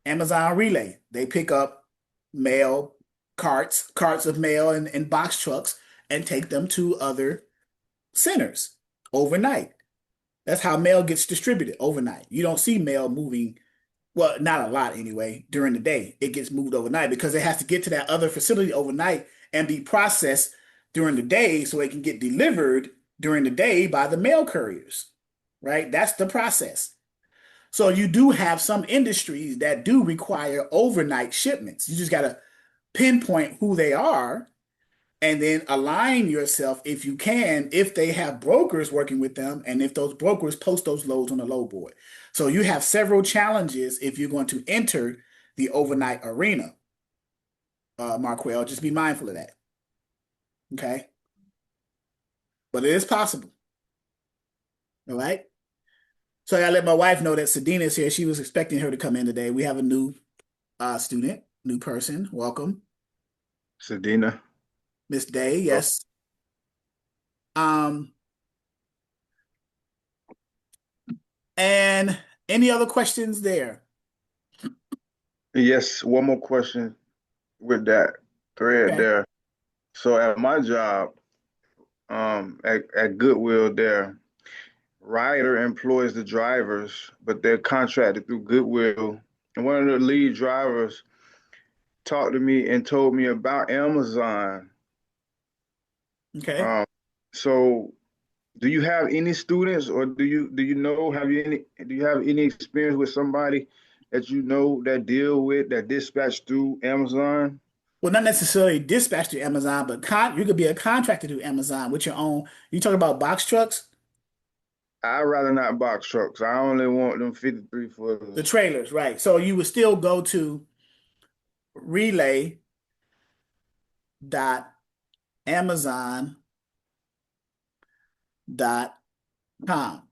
Amazon Relay. They pick up mail, carts of mail in box trucks and take them to other centers overnight. That's how mail gets distributed overnight. You don't see mail moving, well, not a lot anyway, during the day. It gets moved overnight because it has to get to that other facility overnight and be processed during the day so it can get delivered during the day by the mail couriers, right? That's the process. So you do have some industries that do require overnight shipments. You just got to pinpoint who they are and then align yourself if you can, if they have brokers working with them, and if those brokers post those loads on the load board. So you have several challenges if you're going to enter the overnight arena, Marquel. Just be mindful of that. Okay. But it is possible. All right. So I gotta let my wife know that Sedina is here. She was expecting her to come in today. We have a new student, new person. Welcome, Sedina. Miss Day. Oh, Yes. Um, and any other questions there? yes, one more question with that thread Okay. there. So at my job, at Goodwill there, Ryder employs the drivers, but they're contracted through Goodwill. And one of the lead drivers talked to me and told me about Amazon. Okay. Um, so do you have any students or do you know do you have any experience with somebody that you know that dispatch through Amazon? Well, not necessarily dispatch to Amazon, but you could be a contractor to Amazon with your own. You talk about box trucks, I'd rather not box trucks. I only want them 53 the footers. trailers, right? So you would still go to relay.amazon.com.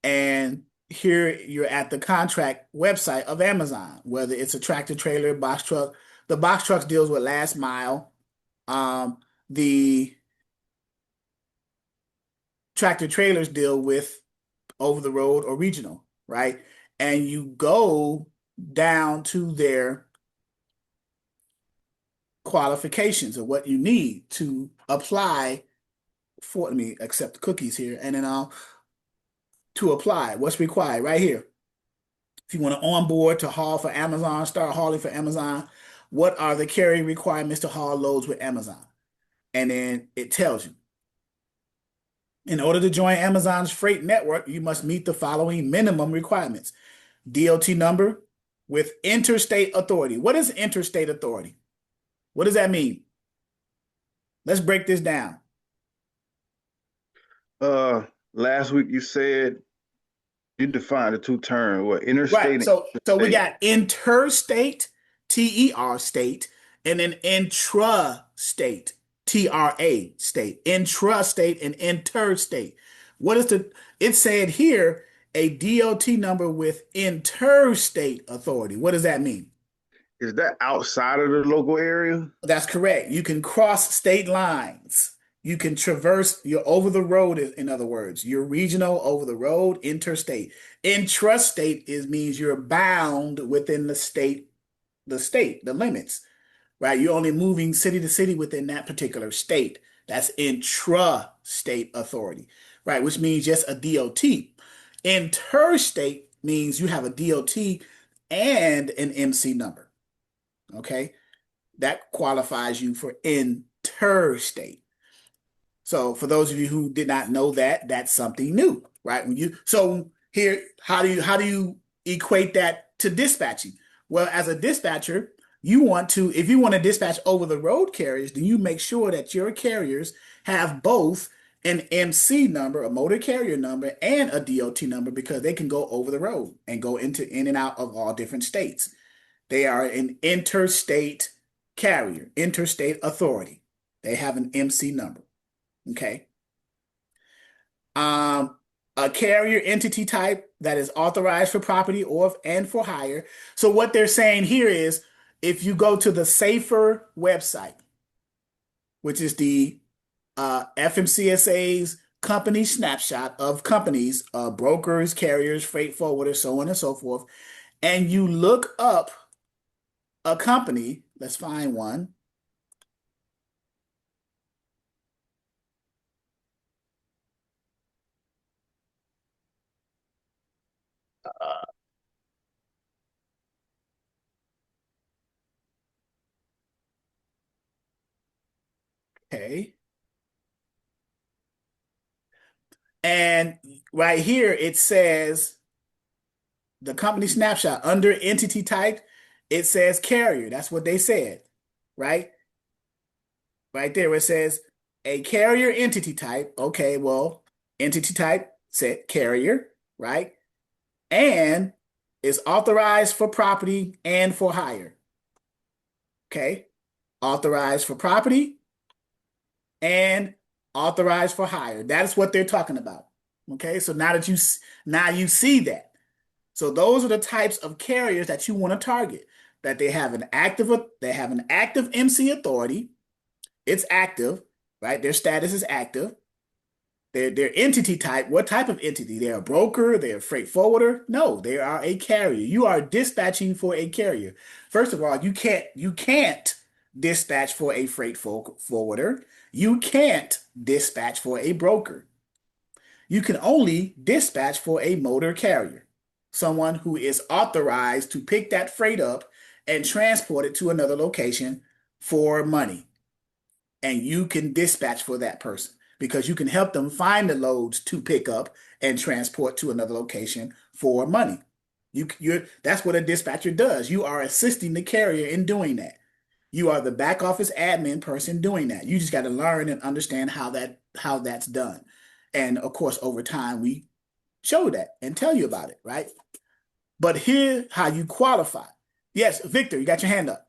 And here you're at the contract website of Amazon, whether it's a tractor trailer, box truck. The box trucks deals with last mile. The tractor trailers deal with over the road or regional, right? And you go down to their qualifications of what you need to apply for. Let me accept the cookies here, and then I'll to apply. What's required right here? If you want to onboard to haul for Amazon, start hauling for Amazon, what are the carrying requirements to haul loads with Amazon? And then it tells you. In order to join Amazon's freight network, you must meet the following minimum requirements. DOT number with interstate authority. What is interstate authority? What does that mean? Let's break this down. Uh, Last week you said you defined the two terms, what Right. interstate and So we interstate. got interstate, TER state, and then intrastate, TRA state, intrastate and interstate. What is it said here, a DOT number with interstate authority. What does that mean? Is that outside of the local area? That's correct. You can cross state lines. You can traverse, you're over the road, in other words. You're regional, over the road, interstate. Intrastate means you're bound within the limits, right? You're only moving city to city within that particular state. That's intrastate authority, right? Which means just a DOT. Interstate means you have a DOT and an MC number, okay? That qualifies you for interstate. So for those of you who did not know that, that's something new, right? So here, how do you equate that to dispatching? Well, as a dispatcher, if you want to dispatch over the road carriers, then you make sure that your carriers have both an MC number, a motor carrier number, and a DOT number because they can go over the road and go in and out of all different states. They are an interstate carrier, interstate authority. They have an MC number. Okay. A carrier entity type that is authorized for property and for hire. So what they're saying here is if you go to the SAFER website, which is the FMCSA's company snapshot of companies, brokers, carriers, freight forwarders, so on and so forth, and you look up a company, let's find one. Okay. And right here, it says the company snapshot under entity type, it says carrier. That's what they said, right? Right there, where it says a carrier entity type. Okay, well, entity type said carrier, right? And is authorized for property and for hire. Okay, authorized for property and authorized for hire. That is what they're talking about. Okay, so now you see that. So those are the types of carriers that you want to target. That they have an active MC authority. It's active, right? Their status is active. Their entity type, what type of entity? They're a broker, they're a freight forwarder? No, they are a carrier. You are dispatching for a carrier. First of all, you can't dispatch for a freight forwarder. You can't dispatch for a broker. You can only dispatch for a motor carrier, someone who is authorized to pick that freight up and transport it to another location for money. And you can dispatch for that person because you can help them find the loads to pick up and transport to another location for money. That's what a dispatcher does. You are assisting the carrier in doing that. You are the back office admin person doing that. You just got to learn and understand how that's done. And of course, over time, we show that and tell you about it, right? But here, how you qualify. Yes, Victor, you got your hand up.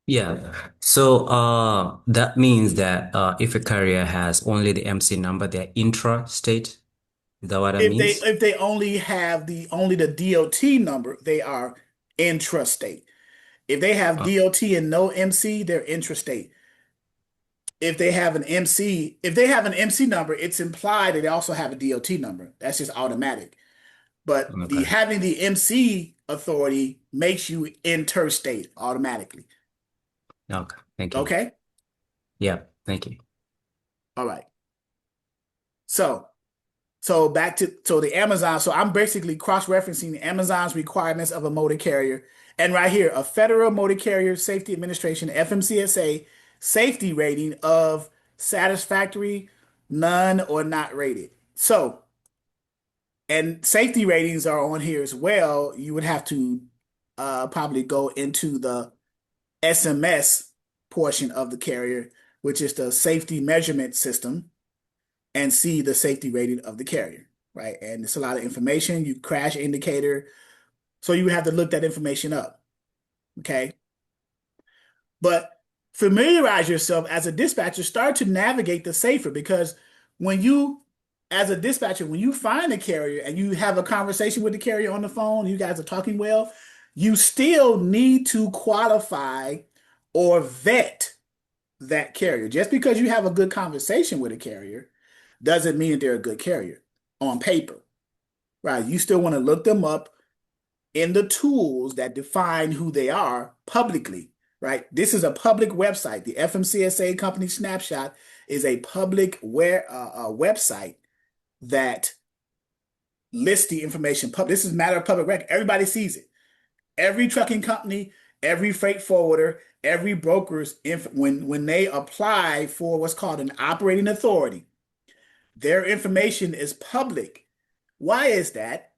Yeah. So that means that if a carrier has only the MC number, they're intra-state. Is that what that means? If they only have only the DOT number, they are intrastate. If they have Oh, DOT and no MC, they're intrastate. If they have an MC number, it's implied that they also have a DOT number. That's just automatic. But the okay. having the MC authority makes you interstate automatically. Okay. Thank you. Okay? Yeah. Thank you. All right. So back to the Amazon. So I'm basically cross-referencing the Amazon's requirements of a motor carrier. And right here, a Federal Motor Carrier Safety Administration, FMCSA, safety rating of satisfactory, none, or not rated. So, and safety ratings are on here as well. You would have to probably go into the SMS portion of the carrier, which is the safety measurement system, and see the safety rating of the carrier, right? And it's a lot of information. You crash indicator. So you would have to look that information up, okay? But familiarize yourself as a dispatcher, start to navigate the SAFER because when you, as a dispatcher, when you find a carrier and you have a conversation with the carrier on the phone, you guys are talking well, you still need to qualify or vet that carrier. Just because you have a good conversation with a carrier doesn't mean that they're a good carrier on paper, right? You still want to look them up in the tools that define who they are publicly, right? This is a public website. The FMCSA Company Snapshot is a public website that lists the information. This is a matter of public record. Everybody sees it. Every trucking company, every freight forwarder, every broker's when they apply for what's called an operating authority, their information is public. Why is that?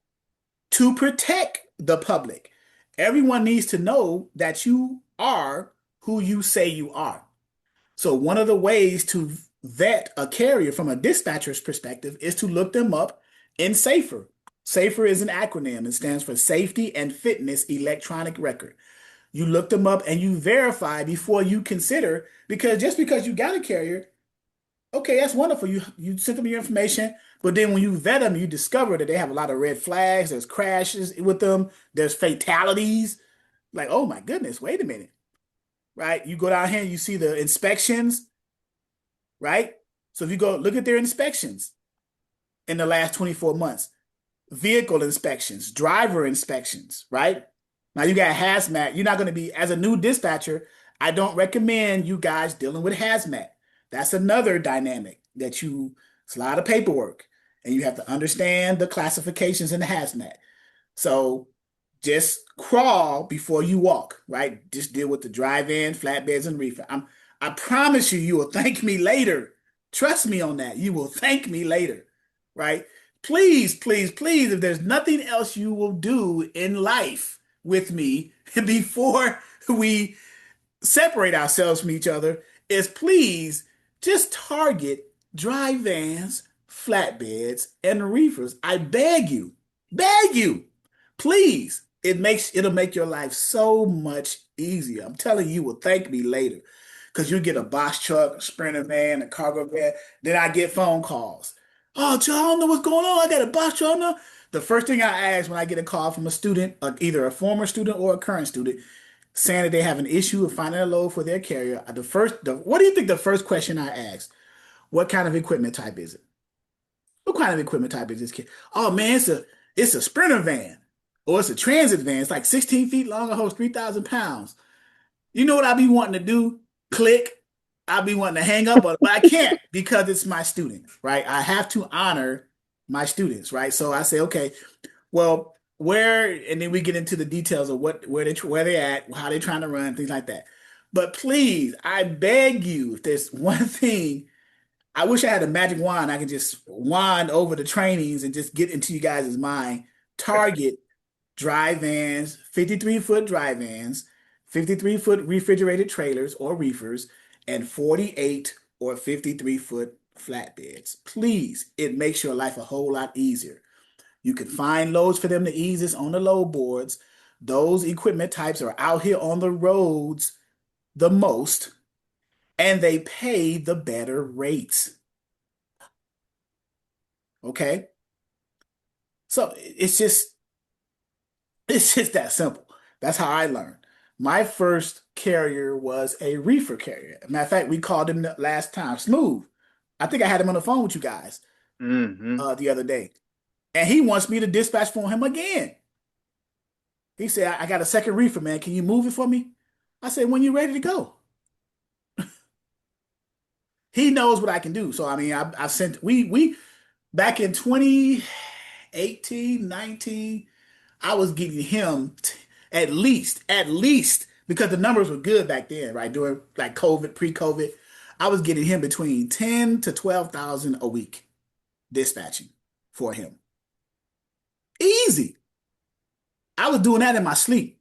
To protect the public. Everyone needs to know that you are who you say you are. So one of the ways to vet a carrier from a dispatcher's perspective is to look them up in SAFER. SAFER is an acronym. It stands for Safety and Fitness Electronic Record. You look them up and you verify before you consider, because just because you got a carrier, okay, that's wonderful. You sent them your information, but then when you vet them, you discover that they have a lot of red flags. There's crashes with them. There's fatalities. Like, oh my goodness, wait a minute, right? You go down here and you see the inspections, right? So if you go look at their inspections in the last 24 months, vehicle inspections, driver inspections, right? Now you got hazmat. You're not going to be, as a new dispatcher, I don't recommend you guys dealing with hazmat. That's another dynamic it's a lot of paperwork and you have to understand the classifications in the hazmat. So just crawl before you walk, right? Just deal with the drive-in, flatbeds, and reefer. I promise you, you will thank me later. Trust me on that. You will thank me later, right? Please, please, please, if there's nothing else you will do in life with me before we separate ourselves from each other, is please just target dry vans, flatbeds, and reefers. I beg you, please. It'll make your life so much easier. I'm telling you, you will thank me later. Because you get a box truck, a sprinter van, a cargo van. Then I get phone calls. Oh, Joe, I don't know what's going on. I got a box truck. No. The first thing I ask when I get a call from a student, either a former student or a current student, saying that they have an issue of finding a load for their carrier, what do you think the first question I ask? What kind of equipment type is it? What kind of equipment type is this kid? Oh man, it's a sprinter van or it's a transit van. It's like 16 feet long and holds 3,000 pounds. You know what I be wanting to do? Click. I be wanting to hang up on it, but I can't because it's my student, right? I have to honor my students, right? So I say, okay, well, and then we get into the details of where they're at, how they're trying to run, things like that. But please, I beg you, if there's one thing, I wish I had a magic wand. I could just wand over the trainings and just get into you guys' mind. Target dry vans, 53-foot dry vans, 53-foot refrigerated trailers or reefers, and 48 or 53-foot flatbeds. Please, it makes your life a whole lot easier. You can find loads for them to ease this on the load boards. Those equipment types are out here on the roads the most, and they pay the better rates. Okay? So it's just that simple. That's how I learned. My first carrier was a reefer carrier. Matter of fact, we called him the last time, Smooth. I think I had him on the phone with you guys the other day. And he wants me to dispatch for him again. He said, I got a second reefer, man. Can you move it for me? I said, when you're ready to go. He knows what I can do. So, I mean, I sent, we back in 2018, 19, I was getting him at least, because the numbers were good back then, right? During like COVID, pre-COVID, I was getting him between 10 to 12,000 a week dispatching for him. Easy. I was doing that in my sleep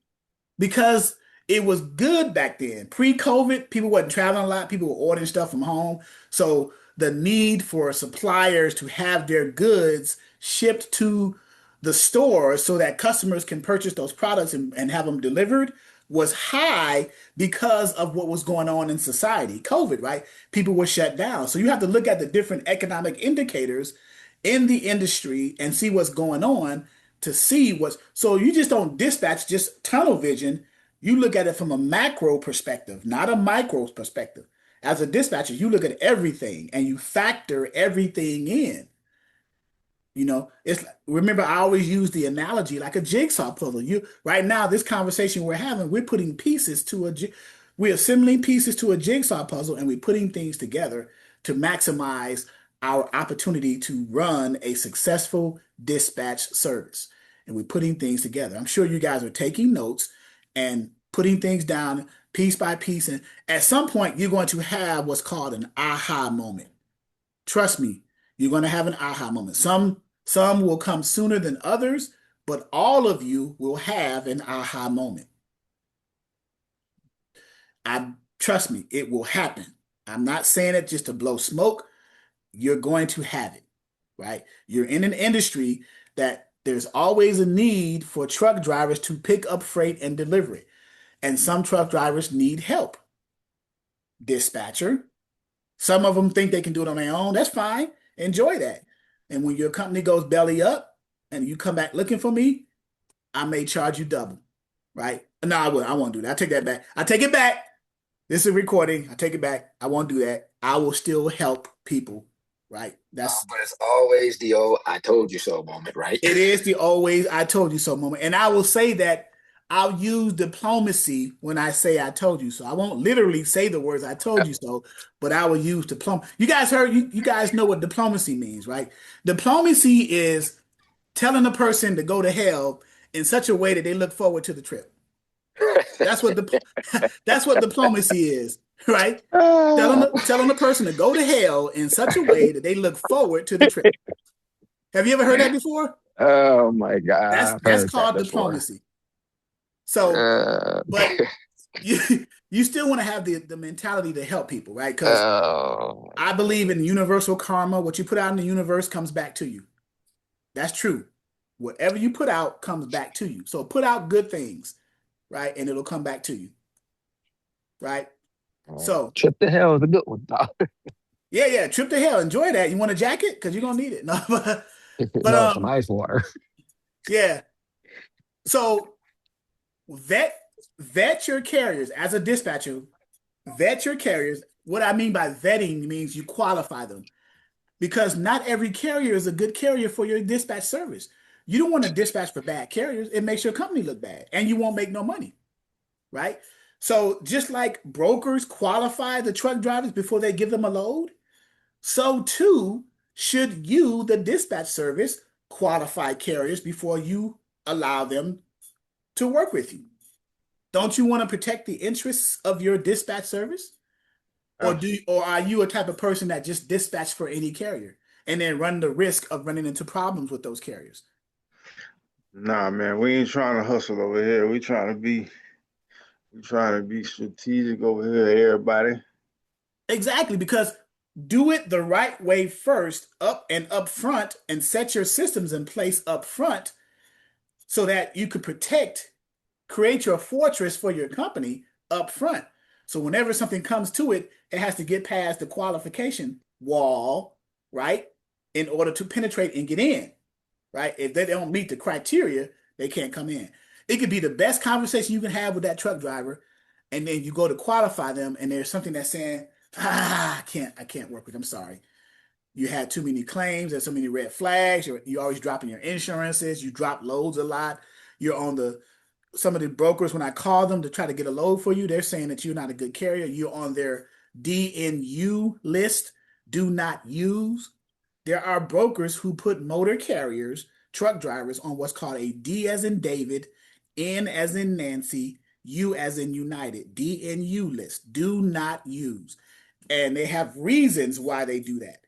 because it was good back then. Pre-COVID, people wasn't traveling a lot. People were ordering stuff from home. So the need for suppliers to have their goods shipped to the store so that customers can purchase those products and have them delivered was high because of what was going on in society, COVID, right? People were shut down. So you have to look at the different economic indicators in the industry and see what's going on to see what's, so you just don't dispatch just tunnel vision. You look at it from a macro perspective, not a micro perspective. As a dispatcher, you look at everything and you factor everything in. You know, it's remember I always use the analogy like a jigsaw puzzle. You right now, this conversation we're having, we're putting pieces to we're assembling pieces to a jigsaw puzzle, and we're putting things together to maximize our opportunity to run a successful dispatch service. And we're putting things together. I'm sure you guys are taking notes and putting things down piece by piece. And at some point, you're going to have what's called an aha moment. Trust me, you're going to have an aha moment. Some will come sooner than others, but all of you will have an aha moment. Trust me, it will happen. I'm not saying it just to blow smoke. You're going to have it, right? You're in an industry that there's always a need for truck drivers to pick up freight and deliver it. And some truck drivers need help. Dispatcher. Some of them think they can do it on their own. That's fine. Enjoy that. And when your company goes belly up and you come back looking for me, I may charge you double, right? No, I won't do that. I take that back. I take it back. This is a recording. I take it back. I won't do that. I will still help people, right? But it's always the old "I told you so" moment, right? It is the always "I told you so" moment. And I will say that I'll use diplomacy when I say "I told you so." I won't literally say the words "I told you so," but I will use diplomacy. You guys heard, you guys know what diplomacy means, right? Diplomacy is telling a person to go to hell in such a way that they look forward to the trip. That's what that's what diplomacy is, right? Telling a person to go to hell in such a way that they look forward to the trip. Have you ever heard that before? Oh my God, That's called diplomacy. So, but you still want to have the mentality to help people, right? Because I believe in universal karma. What you put out in the universe comes back to you. That's true. Whatever you put out comes back to you. So put out good things, right? And it'll come back to you, right? So trip to hell is a good one, dog. yeah, trip to hell. Enjoy that. You want a jacket? Because you're gonna need it. No, but no, some ice water. Yeah. So vet your carriers as a dispatcher. Vet your carriers. What I mean by vetting means you qualify them, because not every carrier is a good carrier for your dispatch service. You don't want to dispatch for bad carriers. It makes your company look bad and you won't make no money, right? So just like brokers qualify the truck drivers before they give them a load, so too should you, the dispatch service, qualify carriers before you allow them to work with you. Don't you want to protect the interests of your dispatch service? Or are you a type of person that just dispatch for any carrier and then run the risk of running into problems with those carriers? Nah, man, we ain't trying to hustle over here. We trying to be strategic over here, everybody. Exactly, because do it the right way first, up front, and set your systems in place up front so that you could create your fortress for your company up front. So whenever something comes to it, it has to get past the qualification wall, right? In order to penetrate and get in, right? If they don't meet the criteria, they can't come in. It could be the best conversation you can have with that truck driver, and then you go to qualify them, and there's something that's saying, I can't work with them. I'm sorry. You had too many claims. There's so many red flags. You're always dropping your insurances. You drop loads a lot. You're on some of the brokers, when I call them to try to get a load for you, they're saying that you're not a good carrier. You're on their DNU list, do not use. There are brokers who put motor carriers, truck drivers, on what's called a D as in David, N as in Nancy, U as in United, DNU list, do not use. And they have reasons why they do that.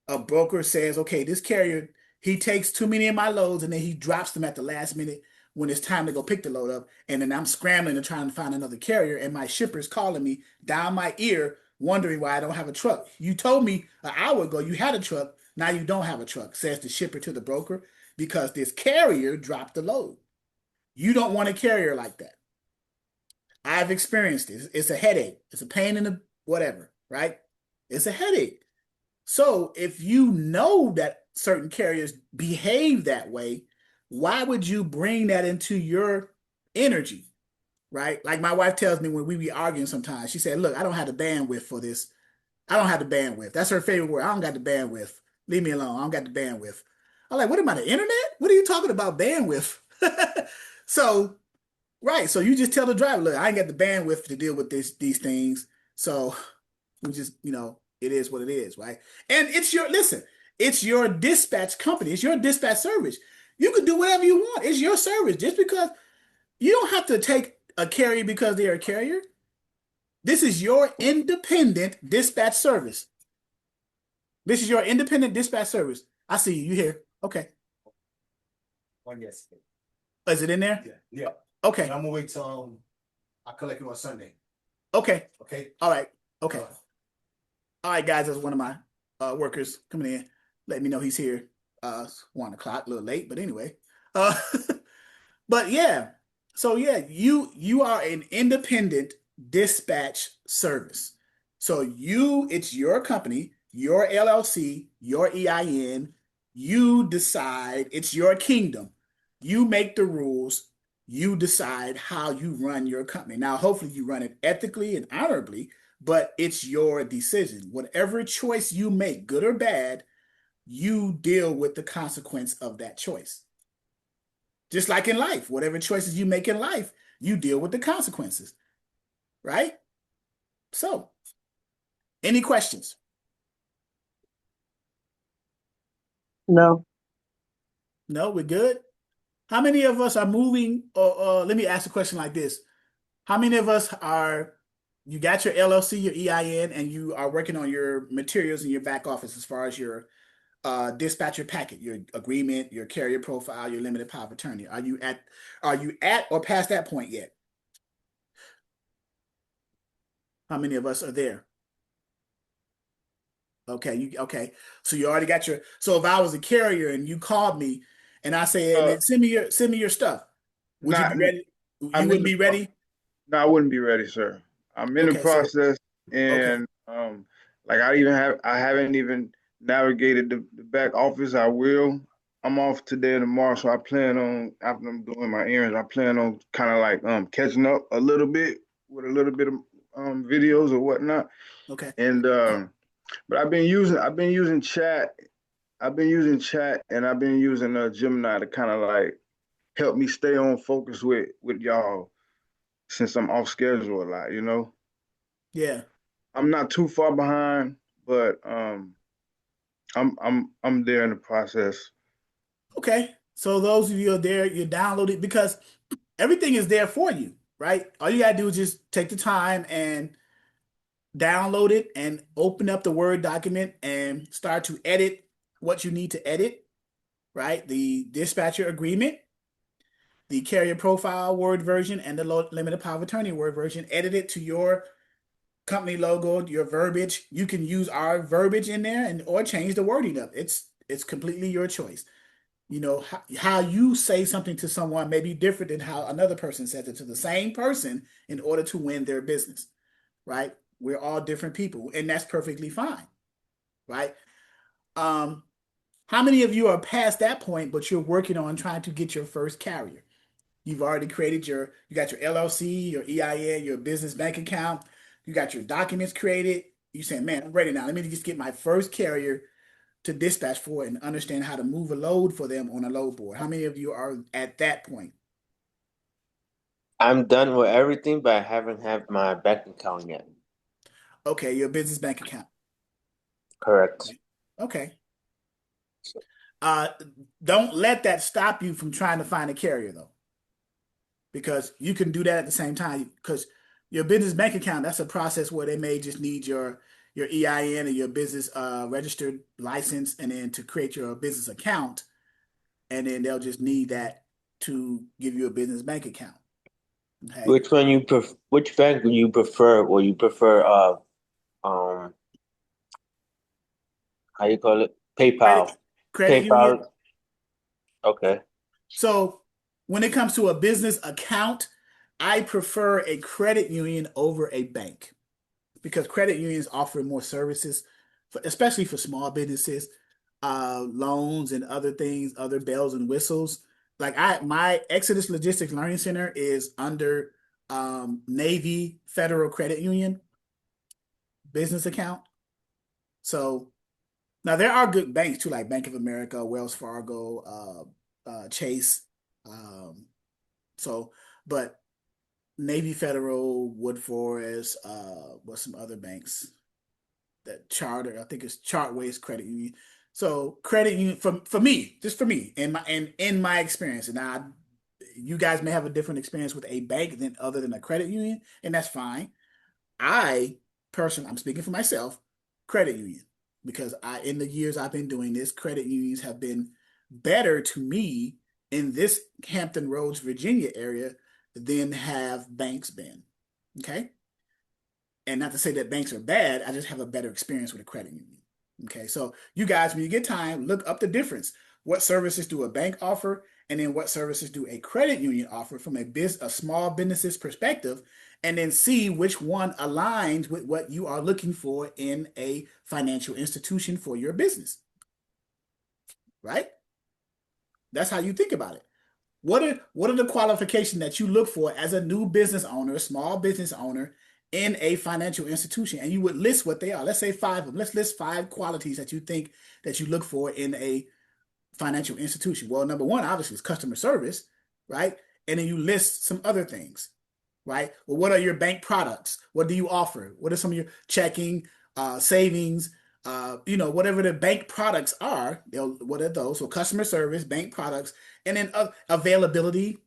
A broker says, okay, this carrier, he takes too many of my loads and then he drops them at the last minute when it's time to go pick the load up. And then I'm scrambling to try and find another carrier, and my shipper's calling me down my ear, wondering why I don't have a truck. You told me an hour ago you had a truck. Now you don't have a truck, says the shipper to the broker, because this carrier dropped the load. You don't want a carrier like that. I've experienced it. It's a headache. It's a pain in the whatever, right? It's a headache. So if you know that certain carriers behave that way, why would you bring that into your energy, right? Like my wife tells me when we be arguing sometimes, she said, "Look, I don't have the bandwidth for this. I don't have the bandwidth." That's her favorite word. I don't got the bandwidth. Leave me alone. I don't got the bandwidth. I'm like, what am I, the internet? What are you talking about bandwidth? So, right. So you just tell the driver, look, I ain't got the bandwidth to deal with these things. So we just, it is what it is, right? And listen, it's your dispatch company. It's your dispatch service. You can do whatever you want. It's your service. Just because you don't have to take a carrier because they're a carrier. This is your independent dispatch service. This is your independent dispatch service. I see you. You here. Okay. Oh, yes. Is it in there? Yeah. Yeah. Okay. And I'm gonna wait till I collect it on Sunday. Okay. Okay. All right. Okay. All right, guys. That's one of my workers coming in. Let me know he's here. 1 o'clock, a little late, but anyway. Uh, but yeah. So yeah, you are an independent dispatch service. So it's your company, your LLC, your EIN. You decide. It's your kingdom. You make the rules. You decide how you run your company. Now, hopefully you run it ethically and honorably, but it's your decision. Whatever choice you make, good or bad, you deal with the consequence of that choice. Just like in life, whatever choices you make in life, you deal with the consequences, right? So, any questions? No. No, we're good. How many of us are moving? Or let me ask a question like this. How many of us you got your LLC, your EIN, and you are working on your materials in your back office as far as your dispatcher packet, your agreement, your carrier profile, your limited power of attorney? Are you at or past that point yet? How many of us are there? Okay. So you already got so if I was a carrier and you called me and I said, "Hey, man, send me your stuff," would you be Not, ready? You I'm in wouldn't the be ready? No, I wouldn't be ready, sir. I'm in the Okay, so process, okay, and like I haven't even navigated the back office. I will. I'm off today and tomorrow, so I plan on after I'm doing my errands. I plan on kind of like catching up a little bit with a little bit of videos or whatnot. okay. And but I've been using chat. I've been using chat, and I've been using Gemini to kind of like help me stay on focus with y'all since I'm off schedule a lot. Yeah. I'm not too far behind, but I'm there in the process. Okay. So those of you are there, you download it because everything is there for you, right? All you gotta do is just take the time and download it and open up the Word document and start to edit what you need to edit, right? The dispatcher agreement, the carrier profile Word version, and the limited power of attorney Word version. Edit it to your company logo, your verbiage. You can use our verbiage in there or change the wording up. It's completely your choice. How you say something to someone may be different than how another person says it to the same person in order to win their business, right? We're all different people, and that's perfectly fine, right? Um, how many of you are past that point, but you're working on trying to get your first carrier? You've already you got your LLC, your EIN, your business bank account, you got your documents created. You saying, man, I'm ready now. Let me just get my first carrier to dispatch for and understand how to move a load for them on a load board. How many of you are at that point? I'm done with everything, but I haven't had my bank account yet. Okay, your business bank account. Correct. Okay. Uh, don't let that stop you from trying to find a carrier though, because you can do that at the same time. Because your business bank account, that's a process where they may just need your EIN or your business registered license, and then to create your business account, and then they'll just need that to give you a business bank account. Okay. Which bank would you prefer? Or you prefer um how you call it? Credit PayPal. credit union. PayPal. Okay. So when it comes to a business account, I prefer a credit union over a bank because credit unions offer more services, especially for small businesses, loans and other things, other bells and whistles. Like my Exodus Logistics Learning Center is under Navy Federal Credit Union business account. So now there are good banks too, like Bank of America, Wells Fargo, Chase. Um, so, but Navy Federal, Wood Forest, what's some other banks? That Charter, I think it's Chartways Credit Union. So credit union for me, just for me, in my experience, and I, you guys may have a different experience with a bank than other than a credit union, and that's fine. I personally, I'm speaking for myself, credit union, because in the years I've been doing this, credit unions have been better to me in this Hampton Roads, Virginia area than have banks been. Okay. And not to say that banks are bad, I just have a better experience with a credit union. Okay. So you guys, when you get time, look up the difference. What services do a bank offer? And then what services do a credit union offer from a small business's perspective? And then see which one aligns with what you are looking for in a financial institution for your business. Right? That's how you think about it. What are the qualifications that you look for as a new business owner, a small business owner in a financial institution? And you would list what they are. Let's say 5 of them. Let's list 5 qualities that you think that you look for in a financial institution. Well, number one, obviously, is customer service, right? And then you list some other things, right? Well, what are your bank products? What do you offer? What are some of your checking, savings, whatever the bank products are, what are those? So customer service, bank products, and then availability,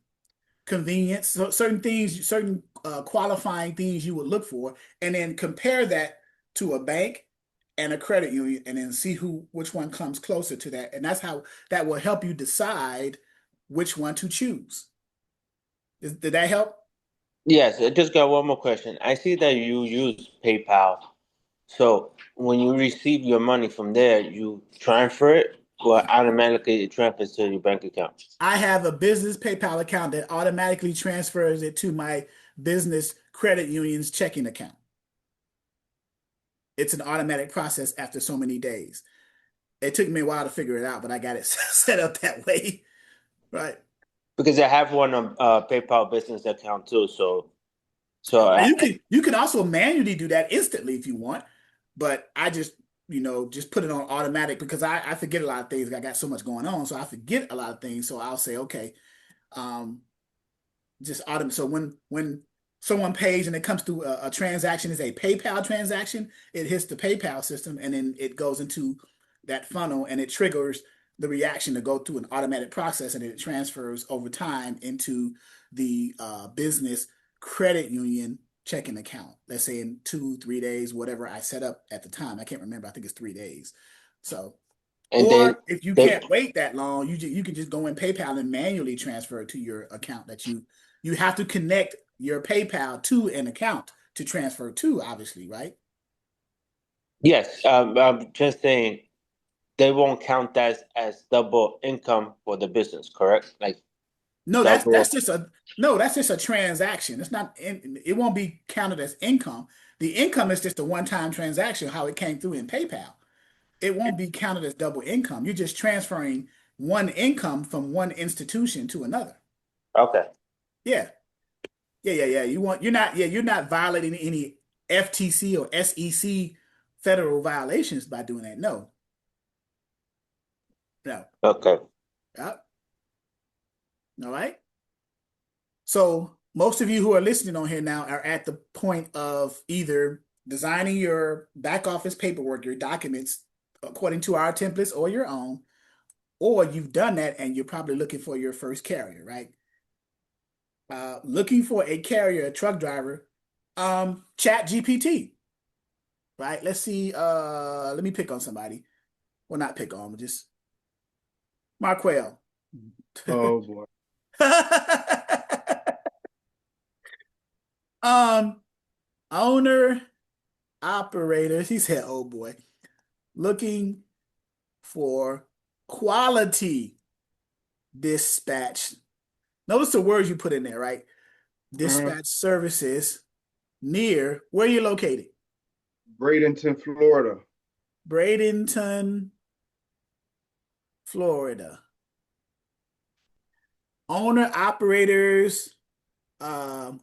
convenience, so certain things, certain qualifying things you would look for, and then compare that to a bank and a credit union, and then see which one comes closer to that, and that's how that will help you decide which one to choose. Did that help? Yes, I just got one more question. I see that you use PayPal. So when you receive your money from there, you transfer it or automatically it transfers to your bank account? I have a business PayPal account that automatically transfers it to my business credit union's checking account. It's an automatic process after so many days. It took me a while to figure it out, but I got it set up that way. Right. Because I have one on PayPal business account too. So You can also manually do that instantly if you want, but I just just put it on automatic because I forget a lot of things. I got so much going on, so I forget a lot of things. So I'll say, okay, um, just automate. So when someone pays and it comes through a transaction is a PayPal transaction, it hits the PayPal system and then it goes into that funnel and it triggers the reaction to go through an automatic process and it transfers over time into the business credit union checking account. Let's say in 2-3 days, whatever I set up at the time. I can't remember. I think it's 3 days. So and or if you they can't wait that long, you can just go in PayPal and manually transfer it to your account that you have to connect your PayPal to an account to transfer to, obviously, right? yes, I'm just saying they won't count that as double income for the business, correct? Like No, double. that's just a transaction. It won't be counted as income. The income is just a one-time transaction, how it came through in PayPal. It won't be counted as double income. You're just transferring one income from one institution to another. Okay. Yeah. Yeah. You're not violating any FTC or SEC federal violations by doing that. No. No. Okay. Yep. All right. So most of you who are listening on here now are at the point of either designing your back office paperwork, your documents according to our templates or your own, or you've done that and you're probably looking for your first carrier, right? Looking for a carrier, a truck driver, Chat GPT, right? Let's see. Let me pick on somebody. Well, not pick on, but just Marquell. Oh boy. um, owner, operator. He said, "Oh boy, looking for quality dispatch." Notice the words you put in there, right? Uh-huh. dispatch services near where you're located. Bradenton, Florida. Bradenton, Florida. Owner operators, um,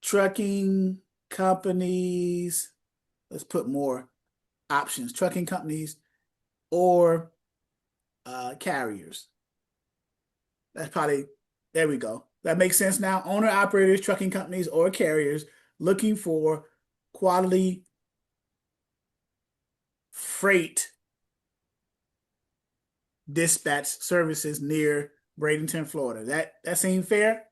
trucking companies. Let's put more options. Trucking companies or carriers. That's probably, there we go. That makes sense now. Owner operators, trucking companies, or carriers looking for quality freight dispatch services near Bradenton, Florida. That seem fair?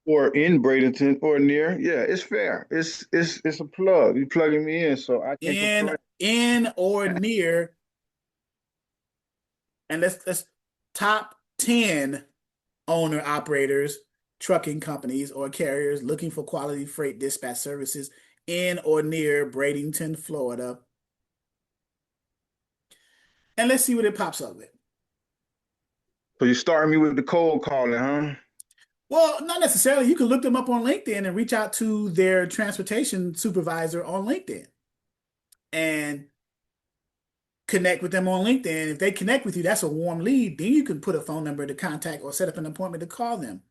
Or in Bradenton or near. Yeah, it's fair. It's a plug. You plugging me in, so I can't In complain. in or near, and let's top 10 owner operators, trucking companies, or carriers looking for quality freight dispatch services in or near Bradenton, Florida. And let's see what it pops up with. So you starting me with the cold calling, huh? Well, not necessarily. You can look them up on LinkedIn and reach out to their transportation supervisor on LinkedIn and connect with them on LinkedIn. If they connect with you, that's a warm lead. Then you can put a phone number to contact or set up an appointment to call them.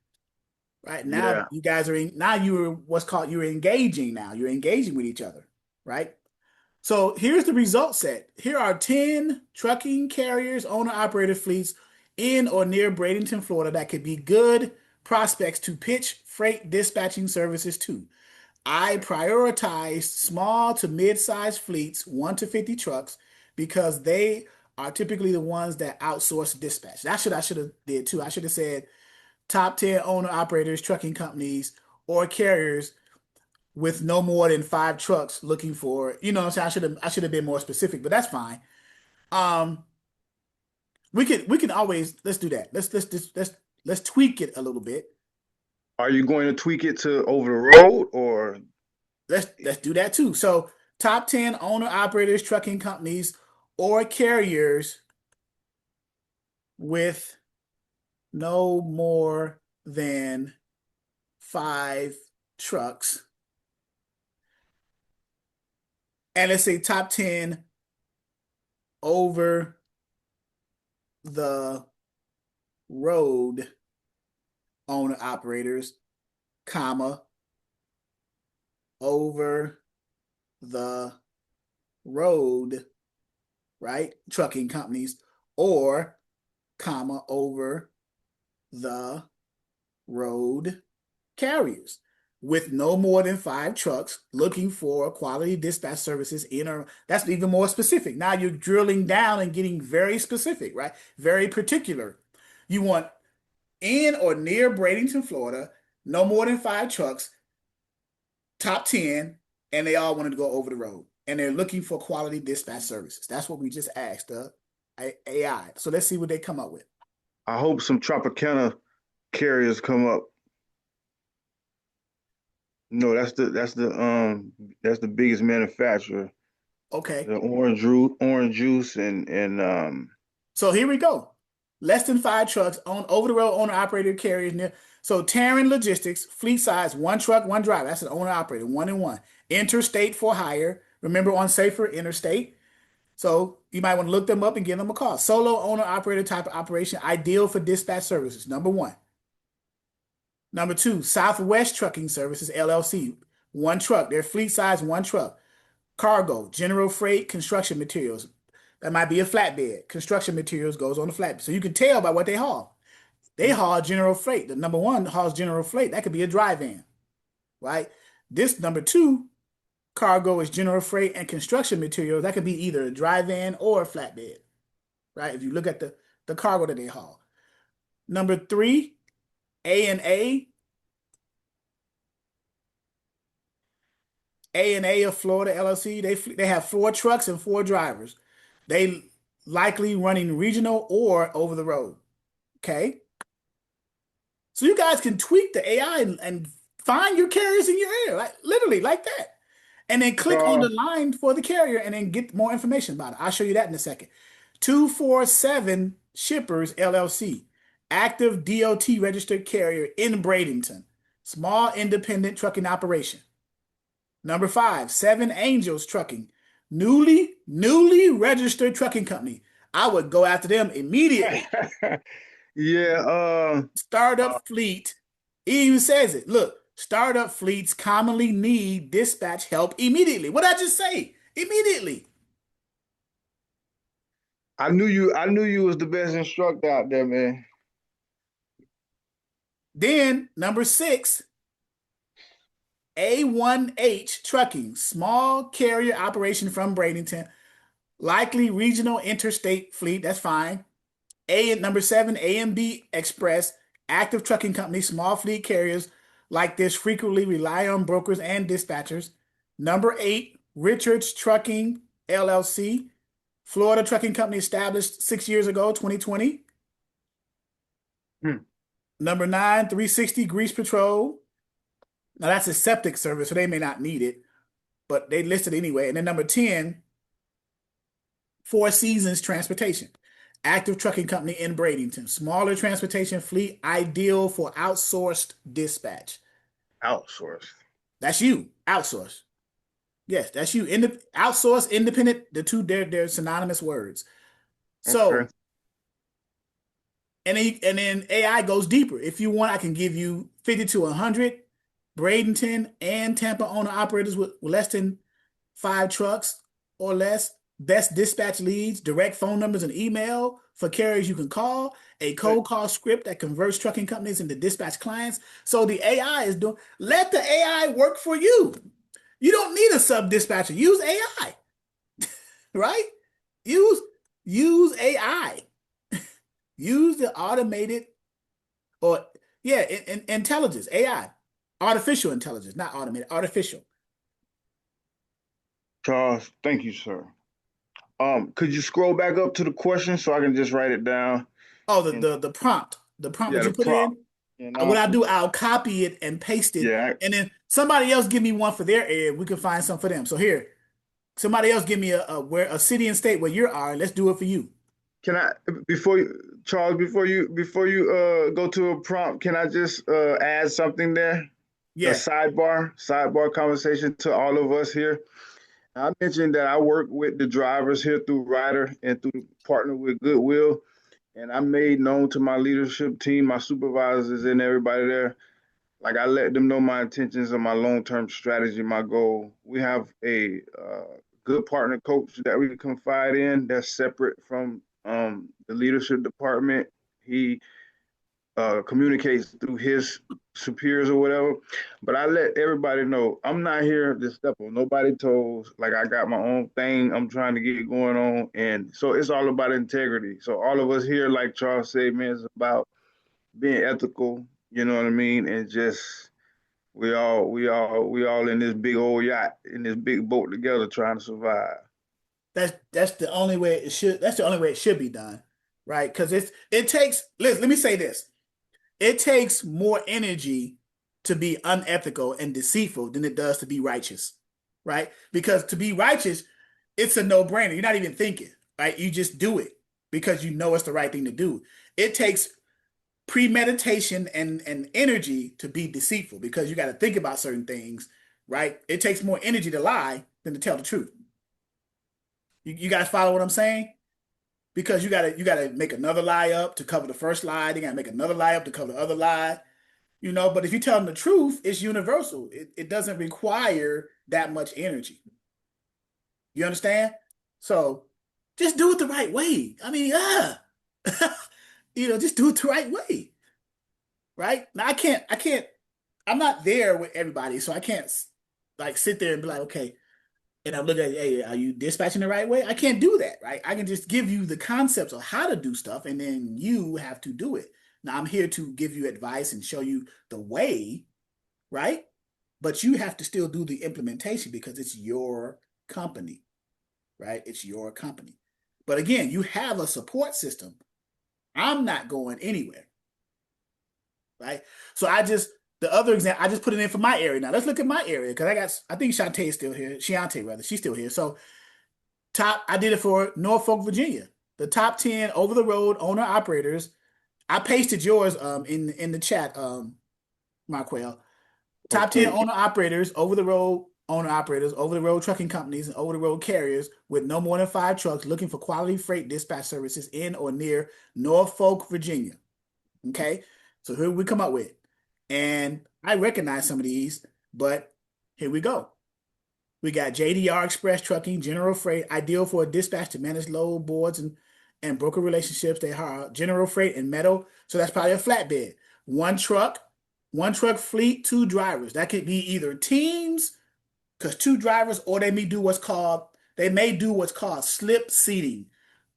Right now, Yeah. you guys are now you're what's called you're engaging now. You're engaging with each other, right? So here's the result set. Here are 10 trucking carriers, owner operator fleets in or near Bradenton, Florida that could be good prospects to pitch freight dispatching services to. I prioritize small to mid-sized fleets, 1 to 50 trucks, because they are typically the ones that outsource dispatch. I should have did too. I should have said top 10 owner operators, trucking companies, or carriers with no more than 5 trucks looking for, you know what I'm saying? I should have been more specific, but that's fine. Um, we can always let's do that. Let's tweak it a little bit. Are you going to tweak it to over the road or Let's do that too. So top 10 owner operators, trucking companies, or carriers with no more than 5 trucks. And let's say top 10 over the road owner operators, comma, over the road, right? Trucking companies, or comma, over the road carriers with no more than 5 trucks looking for quality dispatch services in or that's even more specific. Now you're drilling down and getting very specific, right? Very particular. You want in or near Bradenton, Florida, no more than 5 trucks, top 10, and they all wanted to go over the road. And they're looking for quality dispatch services. That's what we just asked the AI. So let's see what they come up with. I hope some Tropicana carriers come up. No, that's the biggest manufacturer. Okay. The orange juice and So here we go. Less than 5 trucks on over the road owner operator carriers near. So Taryn Logistics, fleet size, 1 truck, 1 driver. That's an owner operator, 1 and 1. Interstate for hire. Remember on safer interstate. So you might want to look them up and give them a call. Solo owner operator type of operation, ideal for dispatch services. Number 1. Number 2, Southwest Trucking Services LLC, 1 truck. Their fleet size, 1 truck. Cargo, general freight, construction materials. That might be a flatbed. Construction materials goes on the flatbed. So you can tell by what they haul. They haul general freight. The number 1 hauls general freight. That could be a dry van, right? This number 2, cargo is general freight and construction materials. That could be either a dry van or a flatbed, right? If you look at the cargo that they haul. Number 3, A&A. A&A of Florida LLC. They have 4 trucks and 4 drivers. They likely running regional or over the road. Okay. So you guys can tweak the AI and find your carriers in your area, like literally like that. And then click on the Carl. line for the carrier and then get more information about it. I'll show you that in a second. 247 Shippers LLC. active DOT registered carrier in Bradenton, small independent trucking operation. Number 5, Seven Angels Trucking, newly registered trucking company. I would go after them immediately. Yeah. Startup fleet. He even says it. Look, startup fleets commonly need dispatch help immediately. What did I just say? Immediately. I knew you was the best instructor out there, man. Then number 6, A1H Trucking, small carrier operation from Bradenton, likely regional interstate fleet. That's fine. Number 7, A&B Express, active trucking company, small fleet carriers like this frequently rely on brokers and dispatchers. Number 8, Richards Trucking LLC, Florida trucking company established 6 years ago, 2020. Hmm. Number 9, 360 Grease Patrol. Now that's a septic service, so they may not need it, but they listed anyway. And then number 10, Four Seasons Transportation, active trucking company in Bradenton, smaller transportation fleet, ideal for outsourced dispatch. Outsourced. That's you, outsource. Yes, that's you. Outsource, independent, the two, they're synonymous words. So, Okay. and then AI goes deeper. If you want, I can give you 50 to 100 Bradenton and Tampa owner operators with less than 5 trucks or less, best dispatch leads, direct phone numbers and email for carriers you can call, a cold call script that converts trucking companies into dispatch clients. So the AI is doing, let the AI work for you. You don't need a sub dispatcher. Use AI, right? Use AI. Use the automated or yeah, intelligence, AI, artificial intelligence, not automated, artificial. Charles, thank you, sir. Could you scroll back up to the question so I can just write it down? Oh, And the prompt, yeah, that you the put prompt. in. And What I do, I'll copy it and paste it, yeah, and then somebody else give me one for their area. We can find some for them. So here, somebody else give me a city and state where you are. Let's do it for you. can I before you, Charles, before you go to a prompt, can I just add something there? A Yeah, sidebar conversation to all of us here. I mentioned that I work with the drivers here through Ryder and through partner with Goodwill, and I made known to my leadership team, my supervisors, and everybody there. Like I let them know my intentions and my long-term strategy, my goal. We have a good partner coach that we confide in that's separate from the leadership department. He communicates through his superiors or whatever. But I let everybody know I'm not here to step on nobody's toes. Like I got my own thing I'm trying to get going on. And so it's all about integrity. So all of us here, like Charles said, man, it's about being ethical, you know what I mean? And just we all in this big old yacht, in this big boat together trying to survive. that's the only way it should. That's the only way it should be done, right? Because it takes. Let me say this. It takes more energy to be unethical and deceitful than it does to be righteous, right? Because to be righteous, it's a no-brainer. You're not even thinking, right? You just do it because you know it's the right thing to do. It takes premeditation and energy to be deceitful because you got to think about certain things, right? It takes more energy to lie than to tell the truth. You guys follow what I'm saying? Because you gotta make another lie up to cover the first lie. Then you gotta make another lie up to cover the other lie. But if you tell them the truth, it's universal. It doesn't require that much energy. You understand? So just do it the right way. I mean, just do it the right way. Right? Now I'm not there with everybody, so I can't like sit there and be like, okay, and I'm looking at, hey, are you dispatching the right way? I can't do that, right? I can just give you the concepts of how to do stuff, and then you have to do it. Now I'm here to give you advice and show you the way, right? But you have to still do the implementation because it's your company, right? It's your company. But again, you have a support system. I'm not going anywhere, right? So the other example, I just put it in for my area. Now let's look at my area because I think Shantae is still here. Shiante, rather, she's still here. So I did it for Norfolk, Virginia. The top 10 over the road owner operators I pasted yours in the chat, Marquel. Top 10 Okay. owner-operators, over-the-road owner-operators, over-the-road trucking companies, and over-the-road carriers with no more than 5 trucks looking for quality freight dispatch services in or near Norfolk, Virginia. Okay, so here we come up with, and I recognize some of these, but here we go. We got JDR Express Trucking, General Freight, ideal for a dispatch to manage load boards and broker relationships. They hire General Freight and Metal, so that's probably a flatbed. One truck, one truck fleet, 2 drivers. That could be either teams, because 2 drivers, or they may do what's called slip seating.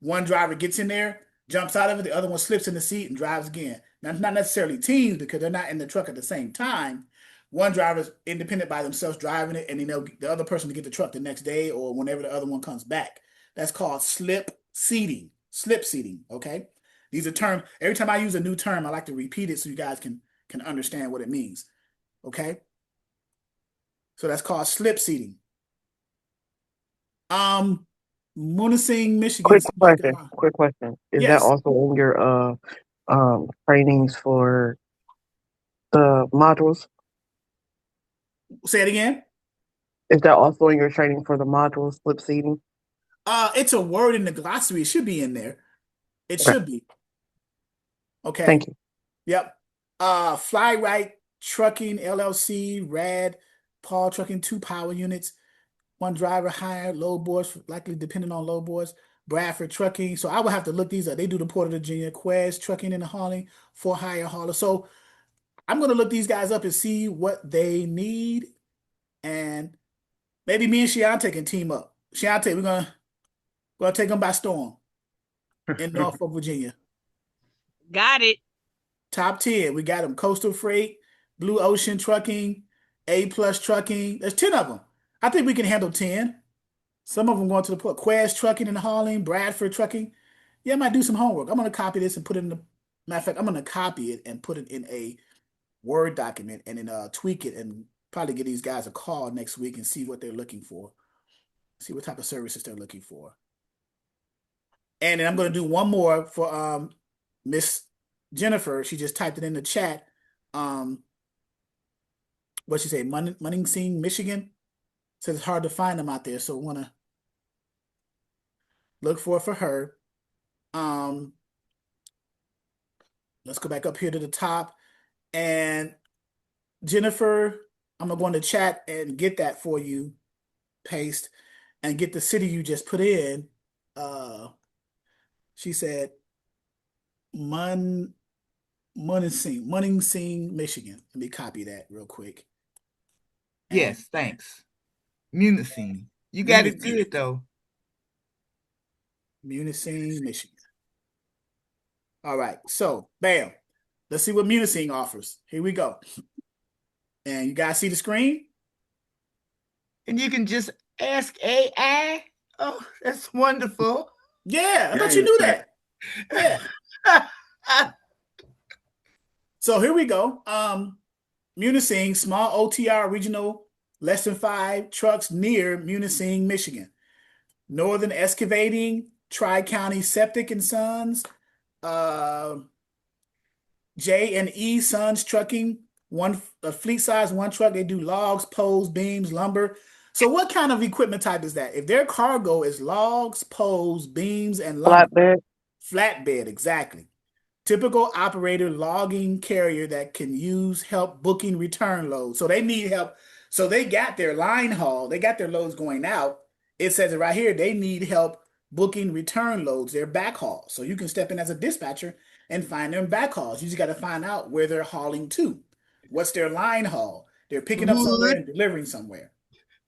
One driver gets in there, jumps out of it, the other one slips in the seat and drives again. Now, it's not necessarily teams because they're not in the truck at the same time. One driver's independent by themselves driving it, and the other person to get the truck the next day or whenever the other one comes back. That's called slip seating. Slip seating, okay? These are terms. Every time I use a new term, I like to repeat it so you guys can understand what it means. Okay? So that's called slip seating. Munising, Michigan Quick seems like question. Quick question. Is that yes. also in your trainings for the modules? Say it again. Is that also in your training for the modules, slip seating? It's a word in the glossary. It should be in there. It Okay. should be. Okay. Thank you. Yep. Fly Right Trucking LLC, Rad, Paul Trucking, 2 power units, 1 driver hired, load boards, likely depending on load boards. Bradford Trucking. So I would have to look these up. They do the Port of Virginia, Quest Trucking and hauling, for hire hauler. So I'm gonna look these guys up and see what they need, and maybe me and Shiante can team up. Shiante, we're gonna take them by storm in Norfolk, Virginia. Got it. Top 10. We got them: Coastal Freight, Blue Ocean Trucking, A Plus Trucking. There's 10 of them. I think we can handle 10. Some of them going to the port. Quest Trucking and hauling, Bradford Trucking. Yeah, I might do some homework. I'm gonna copy this and put it in the matter of fact, I'm gonna copy it and put it in a Word document and then tweak it and probably give these guys a call next week and see what they're looking for. See what type of services they're looking for. And then I'm going to do one more for Miss Jennifer. She just typed it in the chat. What she say? Munningsing, Michigan. Says it's hard to find them out there, so want to look for her. Let's go back up here to the top. And Jennifer, I'm gonna go in the chat and get that for you. Paste and get the city you just put in. She said Munningsing, Michigan. Let me copy that real quick. And Yes, thanks. Munising. You got it Munising. good though. Munising, Michigan. All right, so bam. Let's see what Munising offers. Here we go. And you guys see the screen? And you can just ask AI. Oh, that's wonderful. Yeah, I thought you Game knew time. that. Yeah. So here we go. Munising, small OTR regional, less than 5 trucks near Munising, Michigan. Northern Excavating, Tri-County Septic and Sons, J&E Sons Trucking, a fleet size 1 truck. They do logs, poles, beams, lumber. So what kind of equipment type is that? If their cargo is logs, poles, beams, and lumber. Flatbed, exactly. Typical operator logging carrier that can use help booking return loads. So they need help. So they got their line haul. They got their loads going out. It says it right here. They need help booking return loads, their backhaul. So you can step in as a dispatcher and find them backhauls. You just got to find out where they're hauling to. What's their line haul? They're picking up somewhere and delivering somewhere.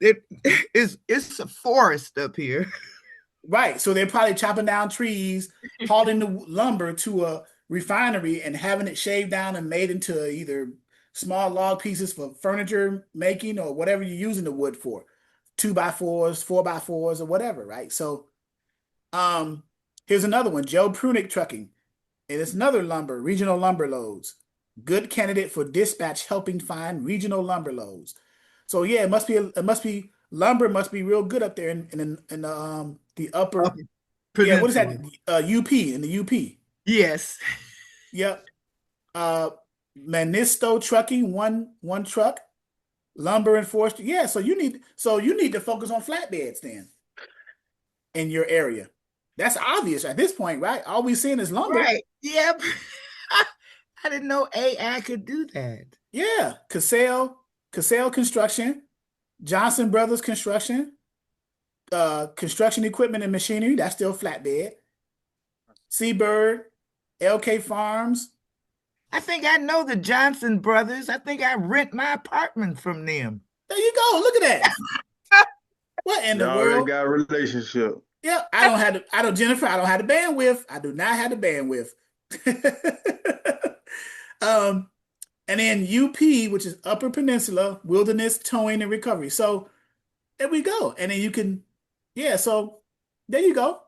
It's a forest up here. Right. So they're probably chopping down trees, hauling the lumber to a refinery and having it shaved down and made into either small log pieces for furniture making or whatever you're using the wood for. 2x4s, 4x4s, or whatever, right? So here's another one, Joe Prunick Trucking. And it's another regional lumber loads. Good candidate for dispatch helping find regional lumber loads. So yeah, lumber must be real good up there in the upper. Yeah, what is that? UP, in the UP. Yes. Yep. Manisto Trucking, one truck. Lumber and forestry. Yeah, so you need to focus on flatbeds then in your area. That's obvious at this point, right? All we're seeing is lumber. Right. Yep. I didn't know AI could do that. Yeah. Cassell Construction, Johnson Brothers Construction, Construction Equipment and Machinery, that's still flatbed. Seabird, LK Farms. I think I know the Johnson brothers. I think I rent my apartment from them. There you go. Look at that. What in the Y'all already world? got a relationship. Yeah, Jennifer, I don't have the bandwidth. I do not have the bandwidth. And then UP, which is Upper Peninsula, Wilderness Towing and Recovery. So there we go. And then you can, yeah, so there you go.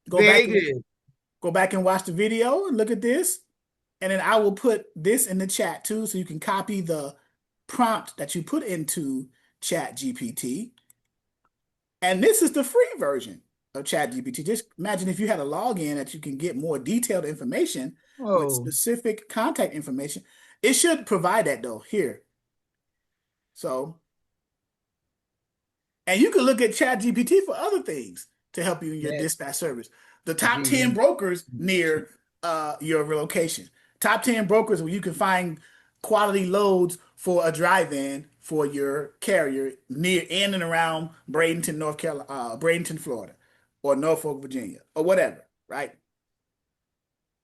Very good. Go back and watch the video and look at this. And then I will put this in the chat too, so you can copy the prompt that you put into Chat GPT. And this is the free version of ChatGPT. Just imagine if you had a login that you can get more detailed information with specific contact information. It should provide that though here. So, and you can look at ChatGPT for other things to help you in your dispatch service. The top 10 brokers near your location. Top 10 brokers where you can find quality loads for a drive-in for your carrier near in and around Bradenton, North Carolina, Bradenton, Florida, or Norfolk, Virginia, or whatever, right?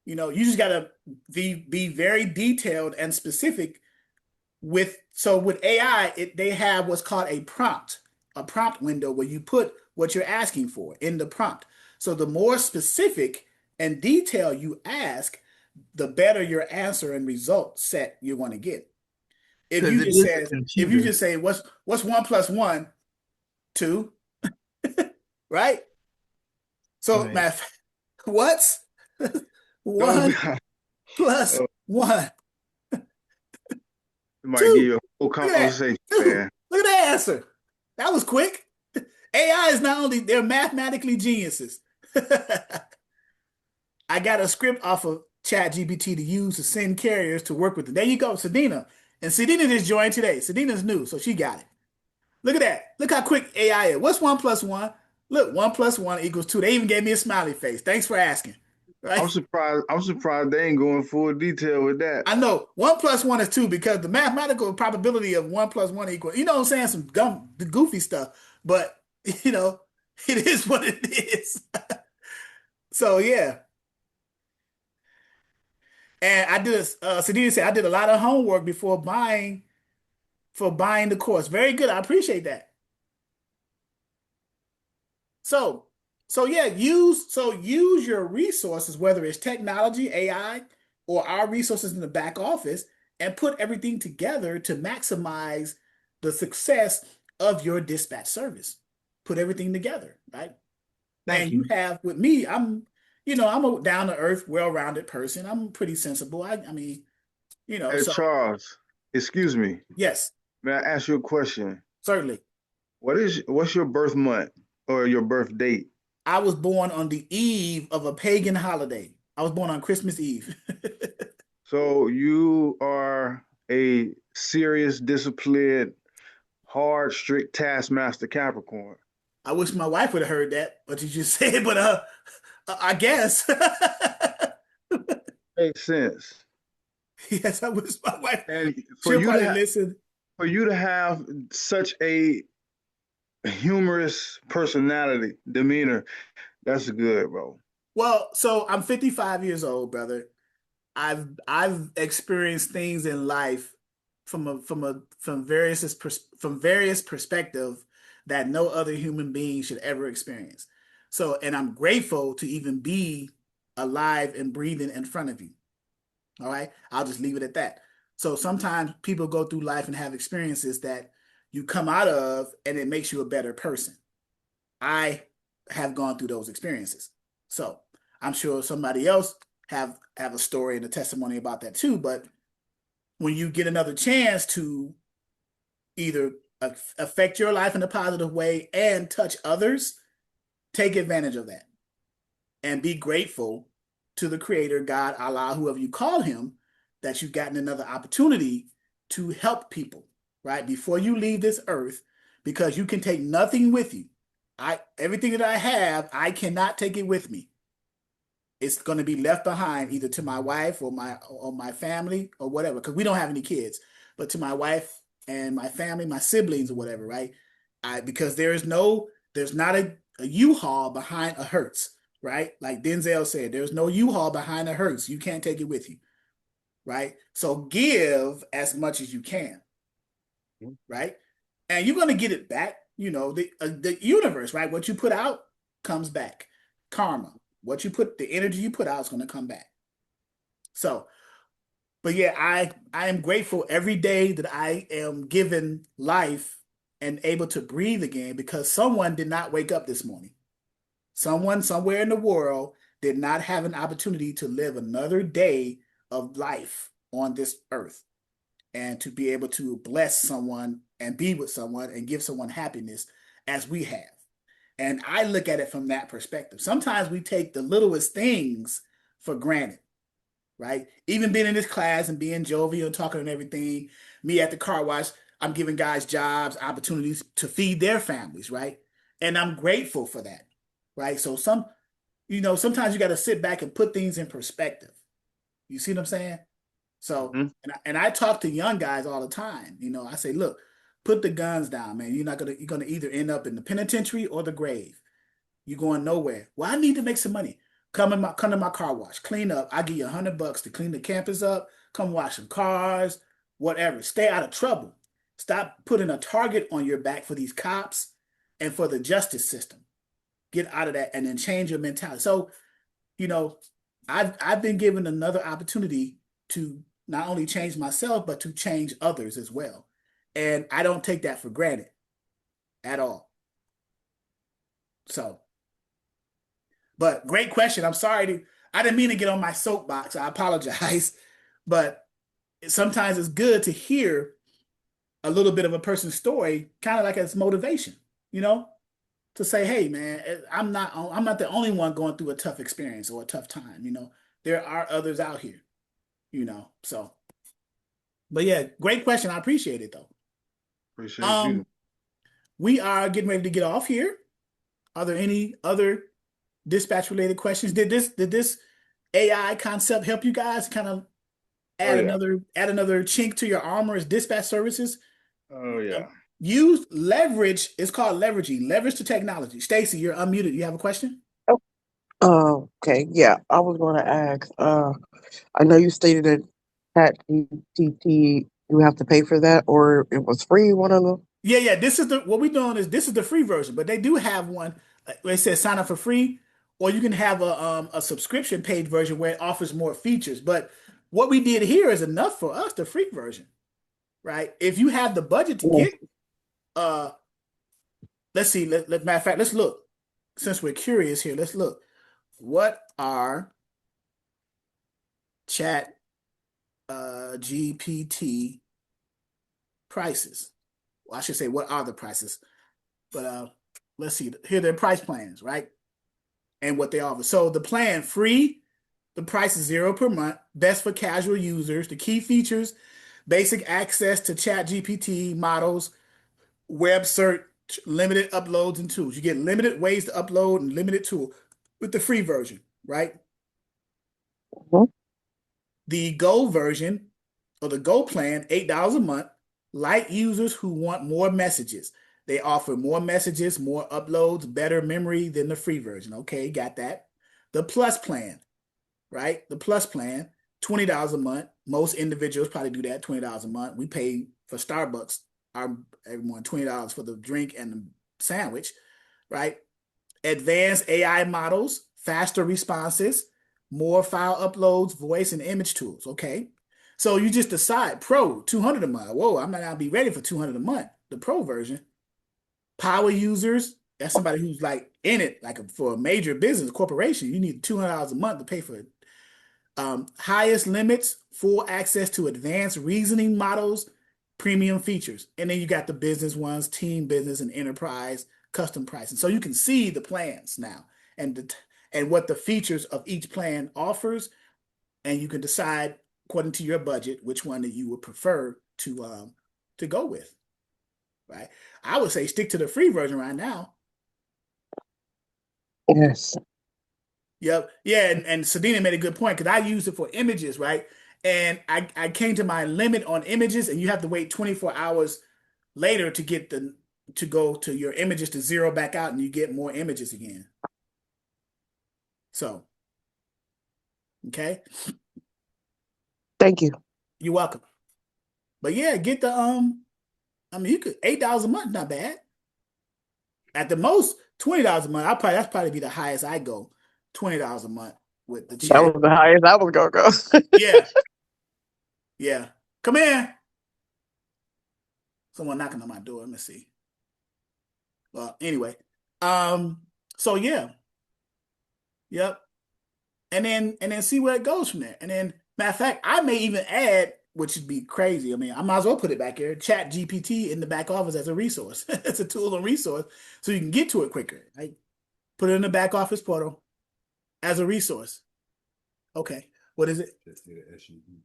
You know, you just gotta be very detailed and specific with AI, they have what's called a prompt window where you put what you're asking for in the prompt. So the more specific and detailed you ask, the better your answer and result set you're going to get. If you just say what's 1 + 1, 2, right? So math, what's 1 + 1? It might give you a full conversation, man. Look at that answer. That was quick. AI is not only, they're mathematically geniuses. I got a script off of ChatGPT to use to send carriers to work with it. There you go, Sedina. And Sedina just joined today. Sedina's new, so she got it. Look at that. Look how quick AI is. What's 1 + 1? Look, 1 + 1 = 2. They even gave me a smiley face. Thanks for asking. Right? I'm surprised they ain't going full detail with that. I know 1 + 1 is 2 because the mathematical probability of 1 + 1 = you know what I'm saying, some goofy stuff, but you know, it is what it is. So yeah. And I did Sadina said I did a lot of homework before buying the course. Very good. I appreciate that. So yeah, use your resources, whether it's technology, AI, or our resources in the back office, and put everything together to maximize the success of your dispatch service. Put everything together, right? Thank you. You have with me, I'm a down-to-earth, well-rounded person. I'm pretty sensible. I mean, Hey, Charles, excuse me. Yes. May I ask you a question? Certainly. What's your birth month or your birth date? I was born on the eve of a pagan holiday. I was born on Christmas Eve. So you are a serious, disciplined, hard, strict taskmaster Capricorn. I wish my wife would have heard that, what you just said, but I guess. Makes sense. Yes, I wish my wife. And she'll probably listen. For you to have such a humorous personality, demeanor, that's good, bro. Well, so I'm 55 years old, brother. I've experienced things in life from various perspectives that no other human being should ever experience. So, and I'm grateful to even be alive and breathing in front of you. All right, I'll just leave it at that. So sometimes people go through life and have experiences that you come out of, and it makes you a better person. I have gone through those experiences, so I'm sure somebody else have a story and a testimony about that too. But when you get another chance to either affect your life in a positive way and touch others, take advantage of that and be grateful to the Creator, God, Allah, whoever you call him, that you've gotten another opportunity to help people, right? Before you leave this earth, because you can take nothing with you. Everything that I have, I cannot take it with me. It's going to be left behind either to my wife or my family or whatever, because we don't have any kids, but to my wife and my family, my siblings or whatever, right? Because there's not a U-Haul behind a Hertz, right? Like Denzel said, there's no U-Haul behind a Hertz. You can't take it with you, right? So give as much as you can, right? And you're going to get it back. You know, the universe, right? What you put out comes back. Karma. The energy you put out is going to come back. So, but yeah, I am grateful every day that I am given life and able to breathe again, because someone did not wake up this morning. Someone somewhere in the world did not have an opportunity to live another day of life on this earth, and to be able to bless someone and be with someone and give someone happiness as we have. And I look at it from that perspective. Sometimes we take the littlest things for granted, right? Even being in this class and being jovial and talking and everything, me at the car wash, I'm giving guys jobs, opportunities to feed their families, right? And I'm grateful for that, right? So sometimes you got to sit back and put things in perspective. You see what I'm saying? So, and I talk to young guys all the time. I say, look, put the guns down, man. You're gonna either end up in the penitentiary or the grave. You're going nowhere. Well, I need to make some money. Come to my car wash, clean up. I give you $100 to clean the campus up. Come wash some cars, whatever. Stay out of trouble. Stop putting a target on your back for these cops and for the justice system. Get out of that and then change your mentality. So, I've been given another opportunity to not only change myself, but to change others as well. And I don't take that for granted at all. So, but great question. I didn't mean to get on my soapbox. I apologize. But sometimes it's good to hear a little bit of a person's story, kind of like as motivation, to say, hey, man, I'm not the only one going through a tough experience or a tough time. There are others out here, so. But yeah, great question. I appreciate it though. Appreciate you. We are getting ready to get off here. Are there any other dispatch related questions? Did this AI concept help you guys kind of add another chink to your armor as dispatch services? Oh yeah. Use leverage. It's called leveraging. Leverage to technology. Stacy, you're unmuted. You have a question? Okay, yeah, I was going to ask. I know you stated that ChatGPT, you have to pay for that, or it was free. One of them. Yeah. This is the free version, but they do have one. Where it says sign up for free, or you can have a subscription paid version where it offers more features. But what we did here is enough for us, the free version, right? If you have the budget to get, let's see. Matter of fact, let's look. Since we're curious here, let's look. What are Chat GPT prices? Well, I should say, what are the prices? But let's see. Here are their price plans, right? And what they offer. So the plan free, the price is $0 per month. Best for casual users. The key features: basic access to Chat GPT models, web search, limited uploads and tools. You get limited ways to upload and limited tool with the free version, right? The Go version or the Go plan, $8 a month. Light users who want more messages. They offer more messages, more uploads, better memory than the free version. Okay, got that. The Plus plan, right? The Plus plan, $20 a month. Most individuals probably do that, $20 a month. We pay for Starbucks, everyone $20 for the drink and the sandwich, right? Advanced AI models, faster responses, more file uploads, voice and image tools. Okay. So you just decide Pro, $200 a month. Whoa, I might not be ready for $200 a month. The Pro version. Power users, that's somebody who's like in it, like for a major business corporation, you need $200 a month to pay for it. Highest limits, full access to advanced reasoning models, premium features. And then you got the business ones, team business and enterprise, custom pricing. So you can see the plans now. And and what the features of each plan offers, and you can decide according to your budget which one that you would prefer to go with. Right? I would say stick to the free version right now. Yes. Yep. Yeah, and Sadina made a good point because I used it for images, right? And I came to my limit on images, and you have to wait 24 hours later to get to go to your images to zero back out, and you get more images again. So, okay. Thank you. You're welcome. But yeah, get the I mean, you could $8 a month, not bad. At the most, $20 a month. That's probably be the highest I go. $20 a month with the That chat. was the highest I was gonna go. Yeah. Yeah. Come in. Someone knocking on my door. Let me see. Well, anyway. So yeah. Yep. And then see where it goes from there. And then matter of fact, I may even add, which would be crazy. I mean, I might as well put it back here, Chat GPT in the back office as a resource. It's a tool and resource so you can get to it quicker. Right? Put it in the back office portal as a resource. Okay. What is it? Just did an SUV.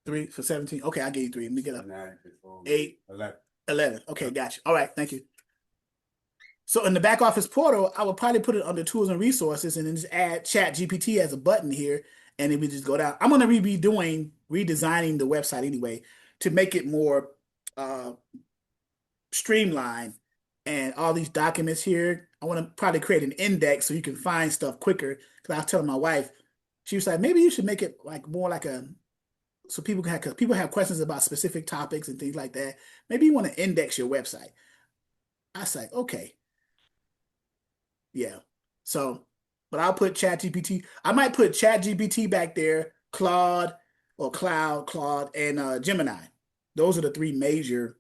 3 for 17. Okay, I gave you 3. Let me get up. 9, 8, 11. 11. Okay, gotcha. All right, thank you. So in the back office portal, I would probably put it under tools and resources and then just add Chat GPT as a button here. And then we just go down. I'm going to be redesigning the website anyway to make it more streamlined. And all these documents here, I want to probably create an index so you can find stuff quicker. Because I was telling my wife, she was like, maybe you should make it like more like so people can have, because people have questions about specific topics and things like that. Maybe you want to index your website. I was like, okay. Yeah. So, but I'll put ChatGPT. I might put ChatGPT back there, Claude or Claude, and Gemini. Those are the 3 major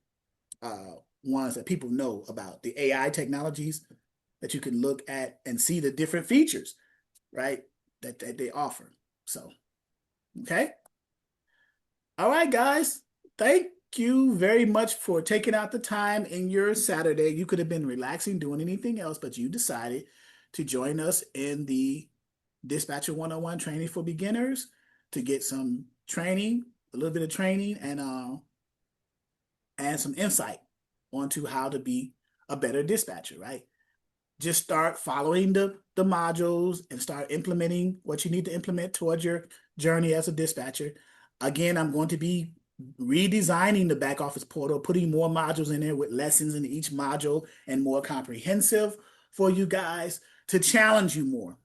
ones that people know about, the AI technologies that you can look at and see the different features, right, that they offer. So, okay. All right, guys. Thank you very much for taking out the time in your Saturday. You could have been relaxing, doing anything else, but you decided to join us in the Dispatcher 101 training for beginners to get some training, a little bit of training, and some insight onto how to be a better dispatcher, right? Just start following the modules and start implementing what you need to implement towards your journey as a dispatcher. Again, I'm going to be redesigning the back office portal, putting more modules in there with lessons in each module and more comprehensive for you guys to challenge you more,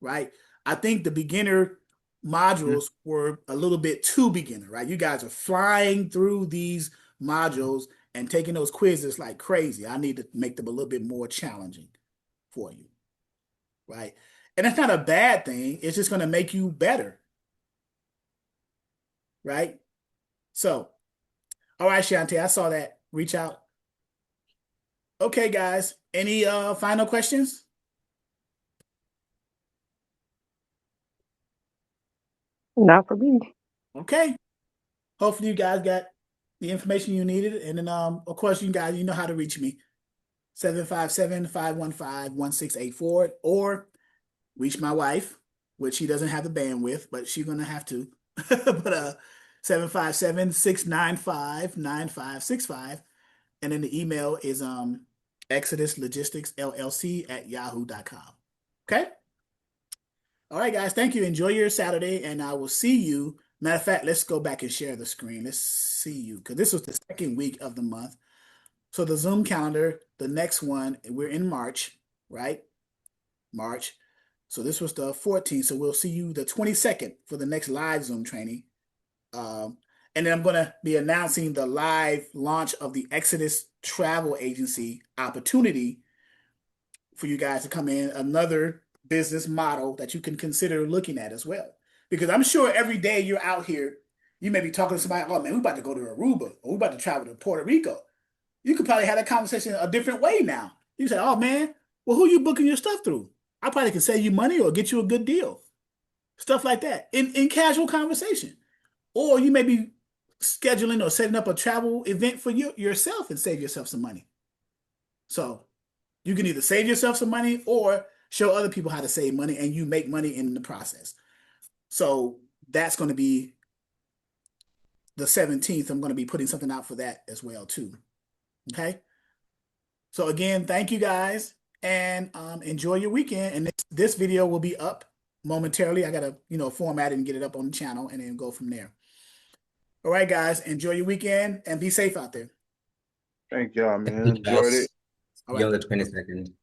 right? I think the beginner modules were a little bit too beginner, right? You guys are flying through these modules and taking those quizzes like crazy. I need to make them a little bit more challenging for you, right? And that's not a bad thing. It's just going to make you better, right? So, all right, Shantae, I saw that. Reach out. Okay, guys. Any final questions? Not for me. Okay. Hopefully you guys got the information you needed. And then, of course, you guys, you know how to reach me. 757-515-1684, or reach my wife, which she doesn't have the bandwidth, but she's going to have to. But 757-695-9565. And then the email is exoduslogisticsllc@yahoo.com. Okay? All right, guys. Thank you. Enjoy your Saturday, and I will see you. Matter of fact, let's go back and share the screen. Let's see you, because this was the second week of the month. So the Zoom calendar, the next one, we're in March, right? March. So this was the 14th. So we'll see you the 22nd for the next live Zoom training. And then I'm going to be announcing the live launch of the Exodus Travel Agency opportunity for you guys to come in, another business model that you can consider looking at as well. Because I'm sure every day you're out here, you may be talking to somebody, oh man, we're about to go to Aruba, or we're about to travel to Puerto Rico. You could probably have that conversation a different way now. You say, oh man, well, who are you booking your stuff through? I probably can save you money or get you a good deal. Stuff like that in casual conversation. Or you may be scheduling or setting up a travel event for yourself and save yourself some money. So you can either save yourself some money or show other people how to save money, and you make money in the process. So that's going to be the 17th. I'm going to be putting something out for that as well too. Okay. So again, thank you guys, and enjoy your weekend. And this video will be up momentarily. I gotta, format it and get it up on the channel, and then go from there. All right, guys, enjoy your weekend and be safe out there. Thank y'all, man. Thank you, Enjoyed it. guys. All See you right. on the 22nd.